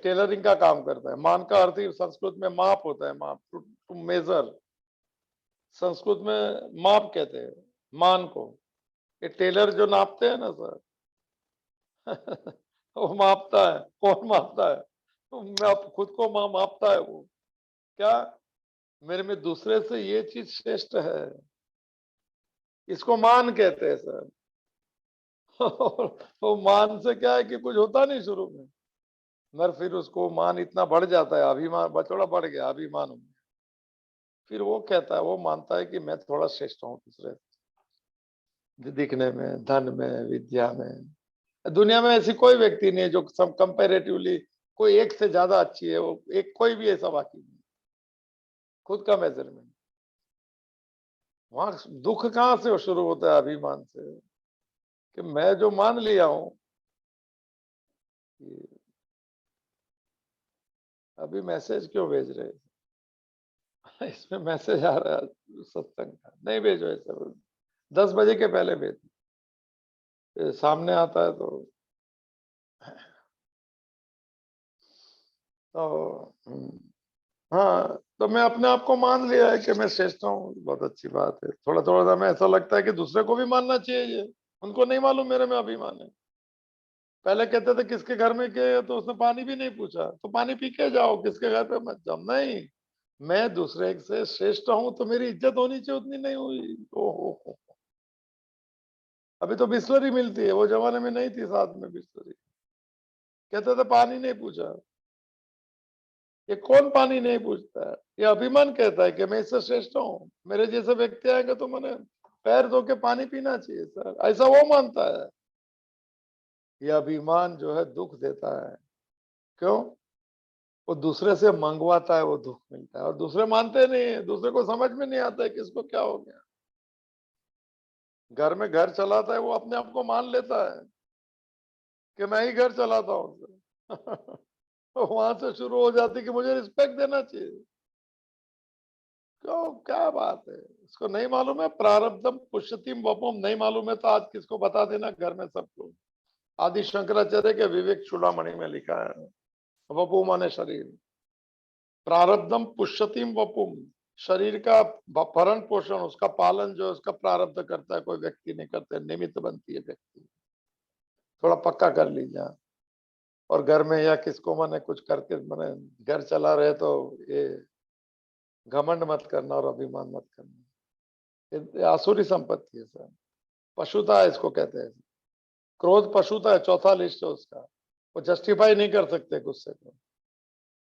टेलरिंग का काम करता है। मान का अर्थ ही संस्कृत में माप होता है, माप, टू मेजर, संस्कृत में माप कहते हैं मान को। ये टेलर जो नापते हैं ना सर, वो मापता है, कौन मापता है? तो मैं खुद को मापता है वो, क्या मेरे में दूसरे से ये चीज श्रेष्ठ है, इसको मान कहते हैं सर। वो मान से क्या है कि कुछ होता नहीं शुरू में, मगर फिर उसको मान इतना बढ़ जाता है, अभिमान थोड़ा बढ़ गया, अभिमान हो गया, फिर वो कहता है, वो मानता है कि मैं थोड़ा श्रेष्ठ हूँ दूसरे से, दिखने में, धन में, विद्या में। दुनिया में ऐसी कोई व्यक्ति नहीं है जो सब कंपैरेटिवली कोई एक से ज्यादा अच्छी है, वो एक कोई भी ऐसा बाकी नहीं, खुद का मेजरमेंट। वहां दुख कहाँ से शुरू होता है? अभिमान से, कि मैं जो मान लिया हूं। अभी मैसेज क्यों भेज रहे हैं? इसमें मैसेज आ रहा है सत्संग का, नहीं भेजो ऐसा, 10 बजे के पहले भेज, सामने आता है तो। हाँ, तो मैं अपने आप को मान लिया है कि मैं श्रेष्ठ हूँ, बहुत अच्छी बात है। थोड़ा थोड़ा हमें ऐसा लगता है कि दूसरे को भी मानना चाहिए, ये उनको नहीं मालूम मेरे में अभिमान है। पहले कहते थे किसके घर में गए तो उसने पानी भी नहीं पूछा, तो पानी पी के जाओ, किसके घर पे मत जाओ। नहीं, मैं दूसरे से श्रेष्ठ हूं तो मेरी इज्जत होनी चाहिए, उतनी नहीं हुई। ओहो, अभी तो बिस्लरी मिलती है, वो जमाने में नहीं थी साथ में बिस्लरी। कहते थे पानी नहीं पूछा, ये कौन पानी नहीं पूछता है? ये अभिमान कहता है कि मैं इससे श्रेष्ठ हूँ, मेरे जैसे व्यक्ति आएंगे तो मैंने पैर धो के पानी पीना चाहिए सर, ऐसा वो मानता है। ये अभिमान जो है दुख देता है। क्यों? वो दूसरे से मंगवाता है, वो दुख मिलता है, और दूसरे मानते नहीं है, दूसरे को समझ में नहीं आता है किसको क्या हो गया। घर में घर चलाता है, वो अपने आप को मान लेता है कि मैं ही घर चलाता हूँ। वहां से शुरू हो जाती कि मुझे रिस्पेक्ट देना चाहिए। क्यों, क्या बात है, इसको नहीं मालूम है? प्रारब्धम पुष्यतिम वपुम नहीं मालूम है तो आज किसको बता देना घर में सबको। आदि शंकराचार्य के विवेक चूड़ामणि में लिखा है, वपु माने शरीर, प्रारब्धम पुष्यतिम वपुम, शरीर का भरण पोषण, उसका पालन जो उसका प्रारब्ध करता है, कोई व्यक्ति नहीं करते, निमित्त बनती है व्यक्ति। थोड़ा पक्का कर लीजिए। और घर में या किसको मैंने कुछ करके मैंने घर चला रहे तो ये घमंड मत करना और अभिमान मत करना, ये आसुरी संपत्ति है सर, पशुता है इसको कहते हैं। क्रोध पशुता है, चौथा लिस्ट है उसका, वो जस्टिफाई नहीं कर सकते गुस्से को।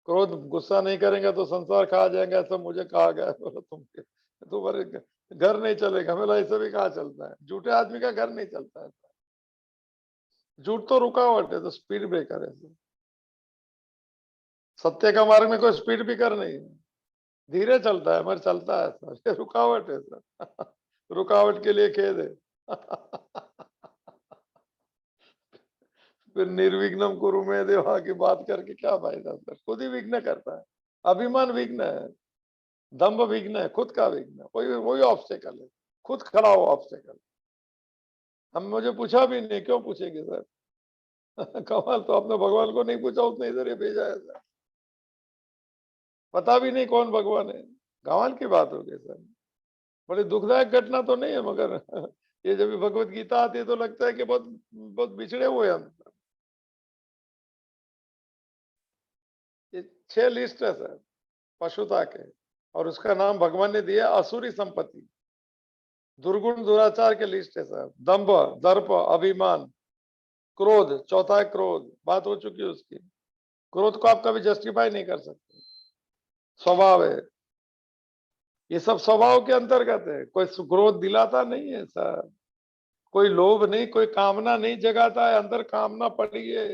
क्रोध, गुस्सा नहीं करेंगे तो संसार खा जाएंगे, ऐसा मुझे कहा गया। बोलो तुम्हारे घर नहीं चलेगा। मेरा ऐसे भी कहा चलता है, झूठे आदमी का घर नहीं चलता है। झूठ तो रुकावट है, तो स्पीड ब्रेकर है सर। सत्य का मार्ग में कोई स्पीड ब्रेकर नहीं है, धीरे चलता है मगर चलता है सर, ये रुकावट है सर। रुकावट के लिए खेद है। फिर निर्विघ्नम कुरु में देवा की बात करके क्या फायदा सर, खुद ही विघ्न करता है। अभिमान विघ्न है, दम्भ विघ्न है, खुद का विघ्न, वही वही ऑब्स्टेकल है, खुद खड़ा हुआ ऑब्स्टेकल। हम मुझे पूछा भी नहीं, क्यों पूछेंगे सर? कमाल, तो आपने भगवान को नहीं पूछा, उसने इधर ही भेजा है सर। पता भी नहीं कौन भगवान है, कमाल की बात हो गई सर। बड़ी दुखदायक घटना तो नहीं है मगर ये जब भगवत गीता आती है तो लगता है कि बहुत बहुत बिछड़े हुए हम। ये 6 लिस्ट है सर पशुता के, और उसका नाम भगवान ने दिया असुरी संपत्ति। दुर्गुण दुराचार के लिस्ट है सर, दंभ, दर्प, अभिमान, क्रोध, चौथा है क्रोध, बात हो चुकी है उसकी। क्रोध को आप कभी जस्टिफाई नहीं कर सकते, स्वभाव है, ये सब स्वभाव के अंतर्गत है। कोई क्रोध दिलाता नहीं है सर, कोई लोभ नहीं, कोई कामना नहीं जगाता है, अंदर कामना पड़ी है।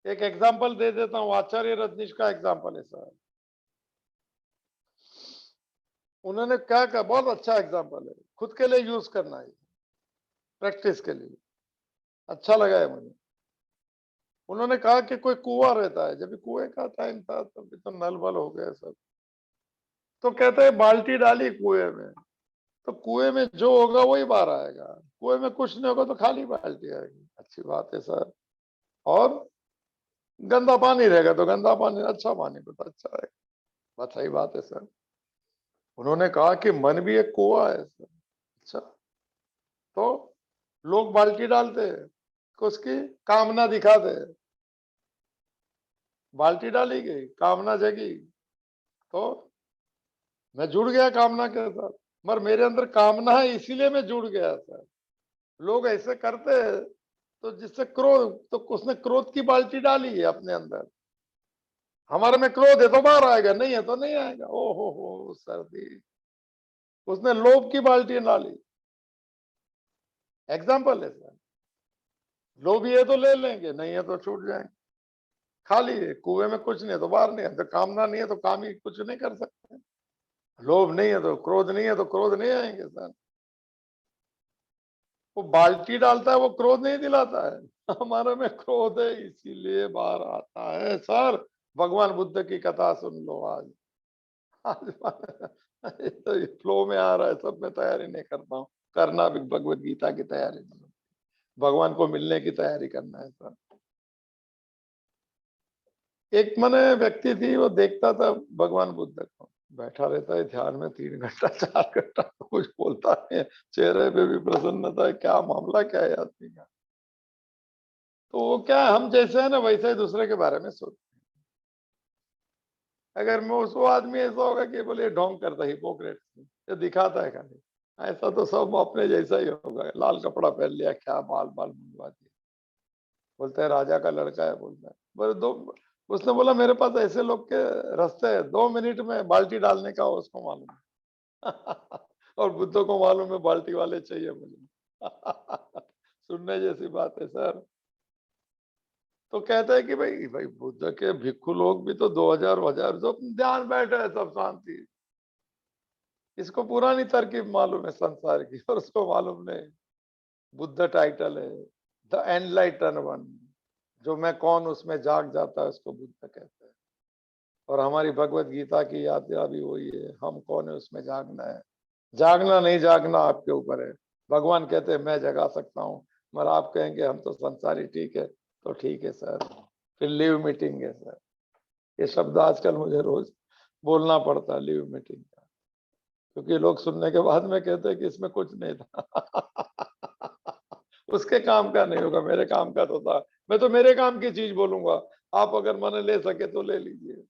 एक एग्जाम्पल दे देता हूँ, आचार्य रजनीश का एग्जाम्पल है सर। उन्होंने क्या कहा, बहुत अच्छा एग्जाम्पल है, खुद के लिए यूज करना है, प्रैक्टिस के लिए, अच्छा लगा है मुझे। उन्होंने कहा कि कोई कुआं रहता है, जब कुएं का टाइम था तब तो नल वल हो गए सब, तो कहते हैं बाल्टी डाली कुएं में, तो कुएं में जो होगा वही बाहर आएगा, कुएं में कुछ नहीं होगा तो खाली बाल्टी आएगी। अच्छी बात है सर। और गंदा पानी रहेगा तो गंदा पानी, अच्छा पानी तो अच्छा है, बात सही बात है सर। उन्होंने कहा कि मन भी एक कुआं है सर। अच्छा, तो लोग बाल्टी डालते हैं, उसकी कामना दिखाते हैं, बाल्टी डाली गई, कामना जगी, तो मैं जुड़ गया कामना के साथ, मगर मेरे अंदर कामना है इसीलिए मैं जुड़ गया सर। लोग ऐसे करते हैं तो जिससे क्रोध, तो उसने क्रोध की बाल्टी डाली है अपने अंदर, हमारे में क्रोध है तो बाहर आएगा, नहीं है तो नहीं आएगा। ओ हो सर्दी, उसने लोभ की बाल्टी डाली। एग्जाम्पल है सर, लोभी है तो ले लेंगे, नहीं है तो छूट जाएंगे, खाली है, कुएं में कुछ नहीं है तो बाहर नहीं है, तो कामना नहीं है तो काम ही कुछ नहीं कर सकते, लोभ नहीं है तो क्रोध नहीं है तो क्रोध नहीं आएंगे सर। वो बाल्टी डालता है, वो क्रोध नहीं दिलाता है। हमारे में क्रोध है इसीलिए बाहर आता है सर। भगवान बुद्ध की कथा सुन लो आज। आज तो ये फ्लो में आ रहा है, सब में तैयारी नहीं करता हूँ, करना भी भगवत गीता की तैयारी नहीं, भगवान को मिलने की तैयारी करना है सर। एक मने व्यक्ति थी, वो देखता था भगवान बुद्ध को, बैठा रहता है ध्यान में 3 घंटा 4 घंटा, कुछ बोलता नहीं है, चेहरे पे भी प्रसन्नता है, क्या मामला क्या है आदमी का। तो वो क्या है, हम जैसे है ना वैसे ही दूसरे के बारे में सोचते हैं। अगर मैं उसको आदमी ऐसा होगा कि बोले ढोंग करता है, हिपोक्रेट, ये दिखाता है खाली, ऐसा तो सब अपने जैसा ही होगा, लाल कपड़ा पहन लिया, क्या बाल बाल मुंडवा दिए, बोलते हैं राजा का लड़का है, बोलता है। बोले दो, उसने बोला मेरे पास ऐसे लोग के रास्ते है, 2 मिनट में बाल्टी डालने का उसको मालूम है। और बुद्ध को मालूम है बाल्टी वाले चाहिए मुझे। सुनने जैसी बात है सर। तो कहता है कि भाई भाई बुद्ध के भिक्खु लोग भी तो 2000 जो ध्यान बैठे है सब शांति, इसको पुरानी तरकीब मालूम है संसार की, और उसको मालूम नहीं बुद्ध टाइटल है, द एनलाइटन वन, जो मैं कौन उसमें जाग जाता है उसको बुद्ध कहते हैं। और हमारी भगवत गीता की यात्रा भी वही है, हम कौन है उसमें जागना है। जागना नहीं जागना आपके ऊपर है। भगवान कहते हैं मैं जगा सकता हूँ, मगर आप कहेंगे हम तो संसारी, ठीक है तो ठीक है सर, फिर लीव मीटिंग है सर। ये शब्द आजकल मुझे रोज बोलना पड़ता है, लीव मीटिंग का, क्योंकि लोग सुनने के बाद में कहते हैं कि इसमें कुछ नहीं था। उसके काम का नहीं होगा, मेरे काम का तो था। मैं तो मेरे काम की चीज बोलूंगा, आप अगर मन ले सके तो ले लीजिए।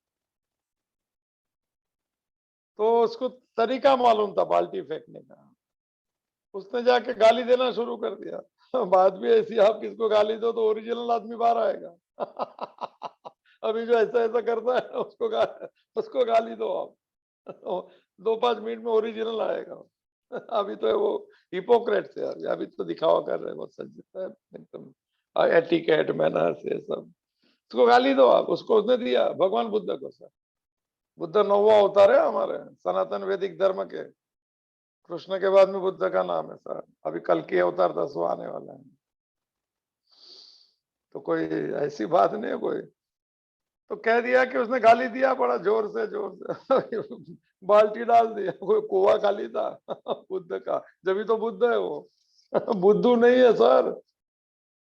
तो उसको तरीका मालूम था बाल्टी फेंकने का, उसने जाके गाली देना शुरू कर दिया। बात भी ऐसी, आप किसको गाली दो तो ओरिजिनल आदमी बाहर आएगा। अभी जो ऐसा ऐसा करता है उसको गाली दो आप। 2-5 मिनट में ओरिजिनल आएगा। अभी तो है वो हिपोक्रेट से, अभी तो दिखावा कर रहे हैं बहुत संजीत है एकदम, एटिकेट मैनर्स ये सब। उसको गाली दो आप, उसको उसने दिया भगवान बुद्ध को सर। बुद्ध 9वां अवतार है हमारे सनातन वैदिक धर्म के। कृष्ण के बाद में बुद्ध का नाम है सर। अभी कल की अवतार 10वां आने वाला है। तो कोई ऐसी बात नहीं है कोई। तो कह दिया कि उसने गाली दिया बड़ा जोर से जोर से। बाल्टी डाल दिया, कोई कुआ खाली था बुद्ध का, जब तो बुद्ध है वो। बुद्धू नहीं है सर।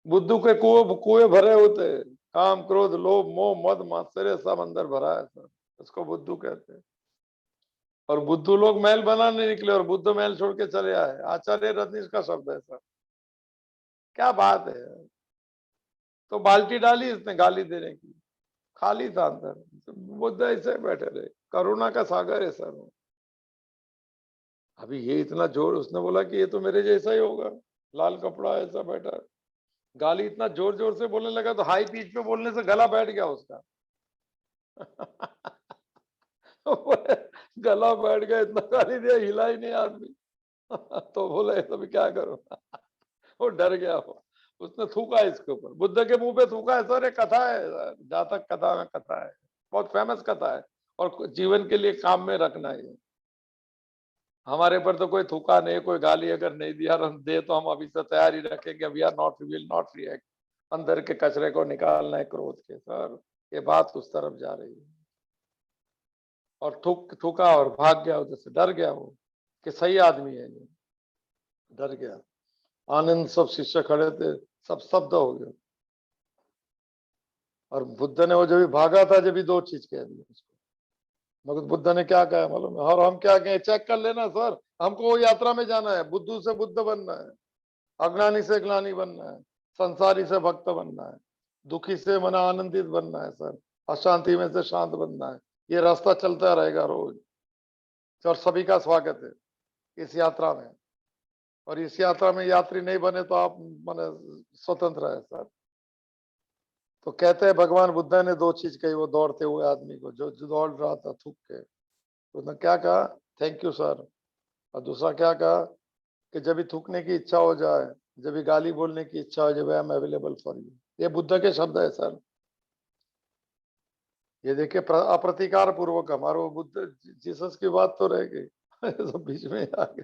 बुद्धू के कुएं भरे होते, काम क्रोध लोभ मोह मद मात्सर्य सब अंदर भरा है सर, उसको बुद्धू कहते हैं। और बुद्धू लोग महल बनाने निकले और बुद्ध महल छोड़ के चले आए। आचार्य रजनीश का शब्द है सर। क्या बात है। तो बाल्टी डाली इसने गाली देने की, खाली था अंदर। बुद्ध ऐसे बैठे रहे, करुणा का सागर है सर वो। अभी ये इतना जोर, उसने बोला कि ये तो मेरे जैसा ही होगा, लाल कपड़ा ऐसा बैठा है। गाली इतना जोर जोर से बोलने लगा तो हाई पिच पे बोलने से गला बैठ गया उसका। गला बैठ गया, इतना गाली दिया हिला ही नहीं आदमी। तो बोला ये तो भी क्या करूं। वो डर गया वो। उसने थूका इसके ऊपर, बुद्ध के मुंह पे थूका है सर। ये कथा है, जातक कथा में कथा है, बहुत फेमस कथा है। और जीवन के लिए काम में रखना है। हमारे पर तो कोई थूका नहीं, कोई गाली अगर नहीं दिया दे तो हम अभी से तैयारी रखेंगे, we are not, will not react. अंदर के कचरे को निकालना है क्रोध के सर। ये बात उस तरफ जा रही है। और थूका और भाग गया उधर से, डर गया वो कि सही आदमी है ये, डर गया। आनंद सब शिष्य खड़े थे, सब स्तब्ध हो गए। और बुद्ध ने वो जब भी भागा था, जब भी 2 चीज कह दी उसको। मगर बुद्ध ने क्या कहा मालूम है? और हम क्या कहें, चेक कर लेना सर, हमको वो यात्रा में जाना है, बुद्धू से बुद्ध बनना है, अज्ञानी से ज्ञानी बनना है, संसारी से भक्त बनना है, दुखी से मन आनंदित बनना है सर, अशांति में से शांत बनना है। ये रास्ता चलता रहेगा रोज। और सभी का स्वागत है इस यात्रा में। और इस यात्रा में यात्री नहीं बने तो आप मन स्वतंत्र है सर। तो कहते हैं भगवान बुद्ध ने 2 चीज कही वो दौड़ते हुए आदमी को, जो दौड़ रहा था थूक के। उसने क्या कहा? Thank you sir. और दूसरा क्या कहा? कि जब भी थूकने की इच्छा हो जाए, जब भी गाली बोलने की इच्छा हो जाए, I am available for you. ये बुद्ध के शब्द है सर। ये देखिए अप्रतिकार पूर्वक हमारा वो बुद्ध जीसस की बात तो रह गई। सब बीच में आ गए।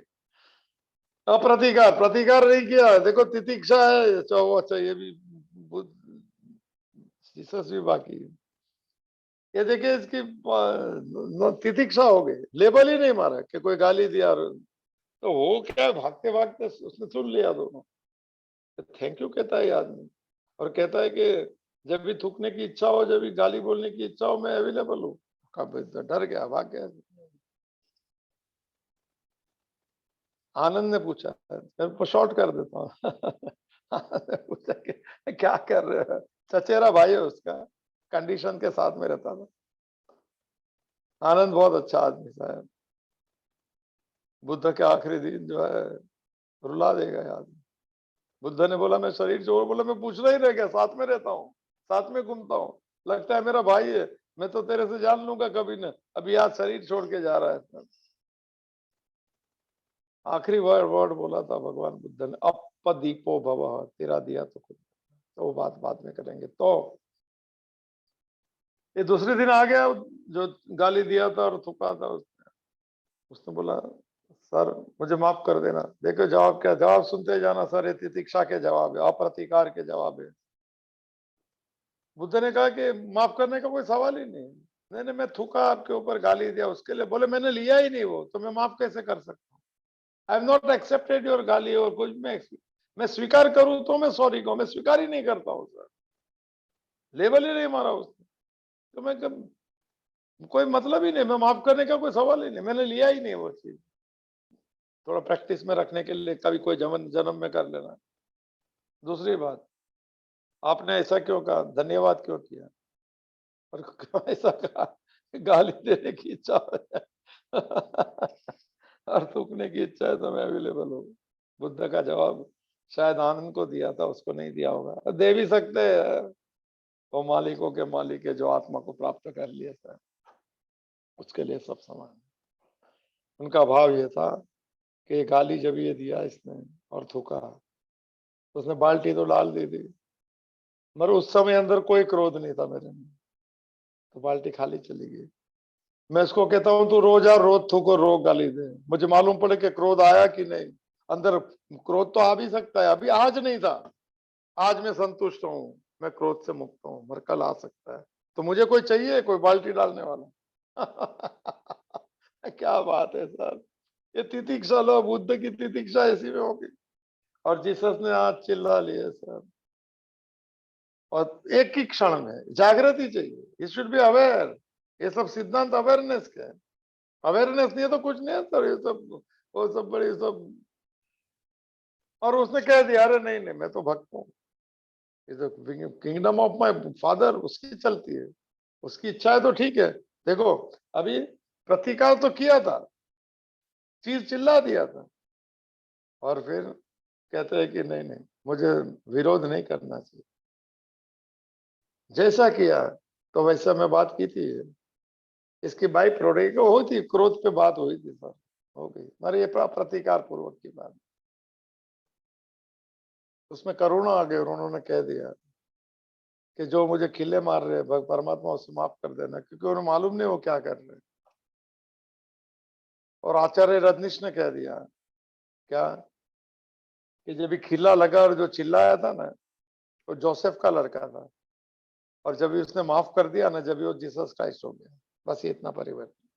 अप्रतिकार, प्रतिकार नहीं किया, देखो तितिक्षा है। अच्छा ये भी बुद्ध जीसस भी बाकी है। ये देखिए इसकी तितिक्षा हो गई, लेबल ही नहीं मारा कि कोई गाली दिया। तो वो क्या है, भागते भागते उसने सुन लिया दोनों। थैंक यू कहता है ये आदमी। और कहता है कि जब भी थूकने की इच्छा हो, जब भी गाली बोलने की इच्छा हो, मैं अवेलेबल हूँ। कब डर गया, भाग गया। आनंद ने पूछा, मैं शॉर्ट कर देता हूँ। आनंद ने पूछा कि क्या कर रहे हो? चचेरा भाई है उसका, कंडीशन के साथ में रहता था। आनंद बहुत अच्छा आदमी साहब। बुद्ध के आखिरी दिन जो है रुला देगा याद। बुद्ध ने बोला मैं शरीर छोड़, बोला मैं पूछना ही रह गया, साथ में रहता हूँ, साथ में घूमता हूँ, लगता है मेरा भाई है, मैं तो तेरे से जान लूंगा कभी न, अभी आज शरीर छोड़ के जा रहा है। आखिरी वर्ड वर्ड बोला था भगवान बुद्ध ने, अपदीपो भव, तेरा दिया तो खुद। तो वो बात बाद में करेंगे। तो ये दूसरे दिन आ गया जो गाली दिया था और थुका था उसने। उसने बोला सर मुझे माफ कर देना। देखो जवाब क्या, जवाब सुनते जाना सर। ये तितिक्षा के जवाब है, अप्रतिकार के जवाब है। बुद्ध ने कहा कि माफ करने का कोई सवाल ही नहीं, मैंने मैं थूका आपके ऊपर, गाली दिया उसके लिए, बोले मैंने लिया ही नहीं वो, तो मैं माफ कैसे कर सकता हूँ? I am not accepted your गाली और कुछ। मैं स्वीकार करूं तो मैं सॉरी कहूं, मैं स्वीकार ही नहीं करता हूं सर, लेवल ही नहीं मारा उसने, तो मैं कोई मतलब ही नहीं, मैं माफ करने का कोई सवाल ही नहीं, मैंने लिया ही नहीं वो चीज। थोड़ा प्रैक्टिस में रखने के लिए कभी कोई जन्म जन्म में कर लेना। दूसरी बात, आपने ऐसा क्यों कहा, धन्यवाद क्यों किया, और क्यों ऐसा कहा, गाली देने की इच्छा हो जाए और थूकने की इच्छा है तो मैं अवेलेबल हूँ। बुद्ध का जवाब शायद आनंद को दिया था, उसको नहीं दिया होगा, दे भी सकते हैं। वो मालिकों के मालिक है जो आत्मा को प्राप्त कर लिए थे, उसके लिए सब समान। उनका भाव ये था कि ये गाली जब ये दिया इसने और थूका, तो उसने बाल्टी तो डाल दी थी, मगर उस समय अंदर कोई क्रोध नहीं था मेरे में, तो बाल्टी खाली चली गई। मैं इसको कहता हूं तू रोज आ, रोज थूको, रोज गाली दे, मुझे मालूम पड़े कि क्रोध आया कि नहीं अंदर। क्रोध तो आ भी सकता है, अभी आज नहीं था, आज मैं संतुष्ट हूँ, मैं क्रोध से मुक्त हूँ, मगर कल आ सकता है, तो मुझे कोई चाहिए, कोई बाल्टी डालने वाला क्या बात है सर, ये तितिक्षा लो, बुद्ध की तितिक्षा ऐसी में होगी। और जीसस ने आज चिल्ला लिए सर, और एक ही क्षण में जागृति चाहिए, यू शुड बी अवेयर। ये सब सिद्धांत अवेयरनेस के है, अवेयरनेस नहीं है तो कुछ नहीं है सर, ये सब वो सब बड़ी सब। और उसने कह दिया अरे नहीं नहीं मैं तो भक्त हूँ, ये तो किंगडम ऑफ माय फादर, उसकी चलती है, उसकी इच्छा है तो ठीक है। देखो अभी प्रतिकार तो किया था, चीज चिल्ला दिया था, और फिर कहते हैं कि नहीं नहीं मुझे विरोध नहीं करना चाहिए, जैसा किया तो वैसा मैं बात की थी, इसकी बाई प्रोडक्ट हुई थी, क्रोध पे बात हुई थी सर, हो गई, मगर ये प्रतिकार पूर्वक की बात, उसमें करुणा आ गई और उन्होंने कह दिया कि जो मुझे खिले मार रहे हैं परमात्मा उससे माफ कर देना, क्योंकि उन्हें मालूम नहीं वो क्या कर रहे हैं। और आचार्य रजनीश ने कह दिया क्या, कि जब भी खिला लगा और जो चिल्लाया था ना, वो जोसेफ का लड़का था, और जब भी उसने माफ कर दिया ना, जब भी वो जीसस क्राइस्ट हो गया, बस ये इतना परिवर्तन।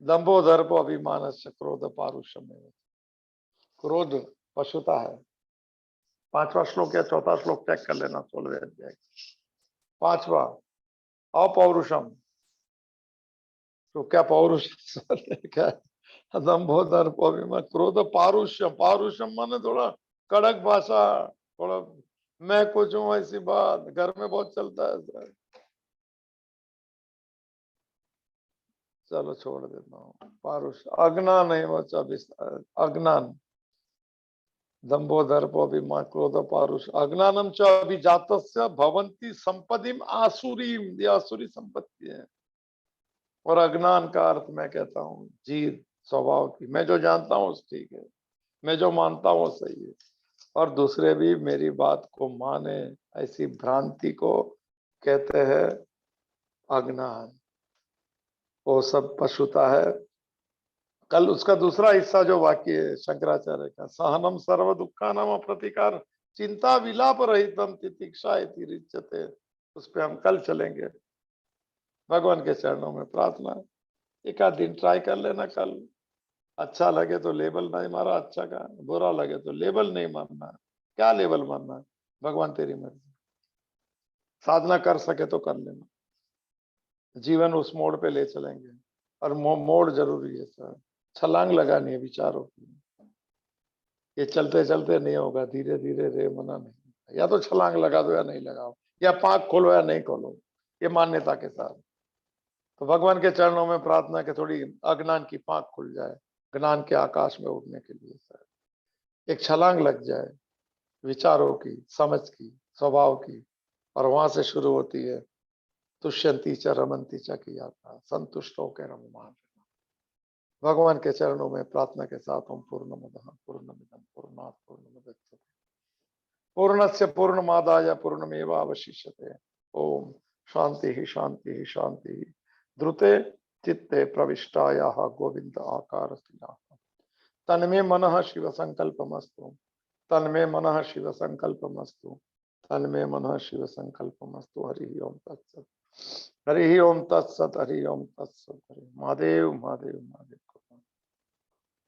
दंभो दर्पो अभिमान क्रोध पारुष्यम, क्रोध पशुता है। 5वां श्लोक या 4था श्लोक चेक कर लेना 16वें अध्याय। 5वां अपौरुषम, तो क्या पौरुष क्या, दंभो दर्पो अभिमान क्रोध पारुष्यम, पारुष्यम माने थोड़ा कड़क भाषा, थोड़ा मैं कुछ हूं ऐसी बात घर में बहुत चलता है सर। चलो छोड़ देता हूँ, पारुष अज्ञान नहीं बचा, अज्ञान, दंभो दर्पो अभिमान क्रोध पारुष अज्ञानम च अभिजातस्य भवन्ति संपदिम आसुरीम, ये आसुरी संपत्ति है। और अज्ञान का अर्थ मैं कहता हूँ जीत स्वभाव की, मैं जो जानता हूँ ठीक है, मैं जो मानता हूँ सही है, और दूसरे भी मेरी बात को माने, ऐसी भ्रांति को कहते हैं अज्ञान, वो सब पशुता है। कल उसका दूसरा हिस्सा जो वाक्य है शंकराचार्य का, सहनम सर्व दुखा नाम प्रतिकार चिंता विलाप रहितम तितिक्षा इति रिच्यते, उस पर हम कल चलेंगे। भगवान के चरणों में प्रार्थना, एक आध दिन ट्राई कर लेना कल, अच्छा लगे तो लेबल नहीं मारा अच्छा का, बुरा लगे तो लेबल नहीं मारना, क्या लेबल मारना, भगवान तेरी मर्जी, साधना कर सके तो कर लेना, जीवन उस मोड़ पे ले चलेंगे। और मोड़ जरूरी है सर, छलांग लगानी है विचारों की, ये चलते चलते नहीं होगा, धीरे धीरे रे मना नहीं, या तो छलांग लगा दो या नहीं लगाओ, या पाक खोलो या नहीं खोलो, ये मान्यता के साथ। तो भगवान के चरणों में प्रार्थना के थोड़ी अज्ञान की पाक खुल जाए, ज्ञान के आकाश में उड़ने के लिए सर एक छलांग लग जाए, विचारों की, समझ की, स्वभाव की, और वहां से शुरू होती है तुष्यंती च रमंती च की यात्रा, संतुष्ट होकर रममान। भगवान के चरणों में प्रार्थना के साथ हम पूर्णमदः पूर्णमिदं पूर्णात् पूर्णमुदच्यते पूर्णस्य पूर्णमादाय पूर्णमेवावशिष्यते। ओम शांति ही शांति ही शांति ही। द्रुते चित्ते प्रविष्टायाः गोविंद आकार तन्मे मनः शिव संकल्पमस्तु, तन्मे मनः शिव संकल्पमस्तु, तन्मे मनः शिव संकल्पमस्तु। हरि ओम तत्सत्। हरि ओम तत्सत, हरि ओम तत्सत, हरि महादेव महादेव महादेव।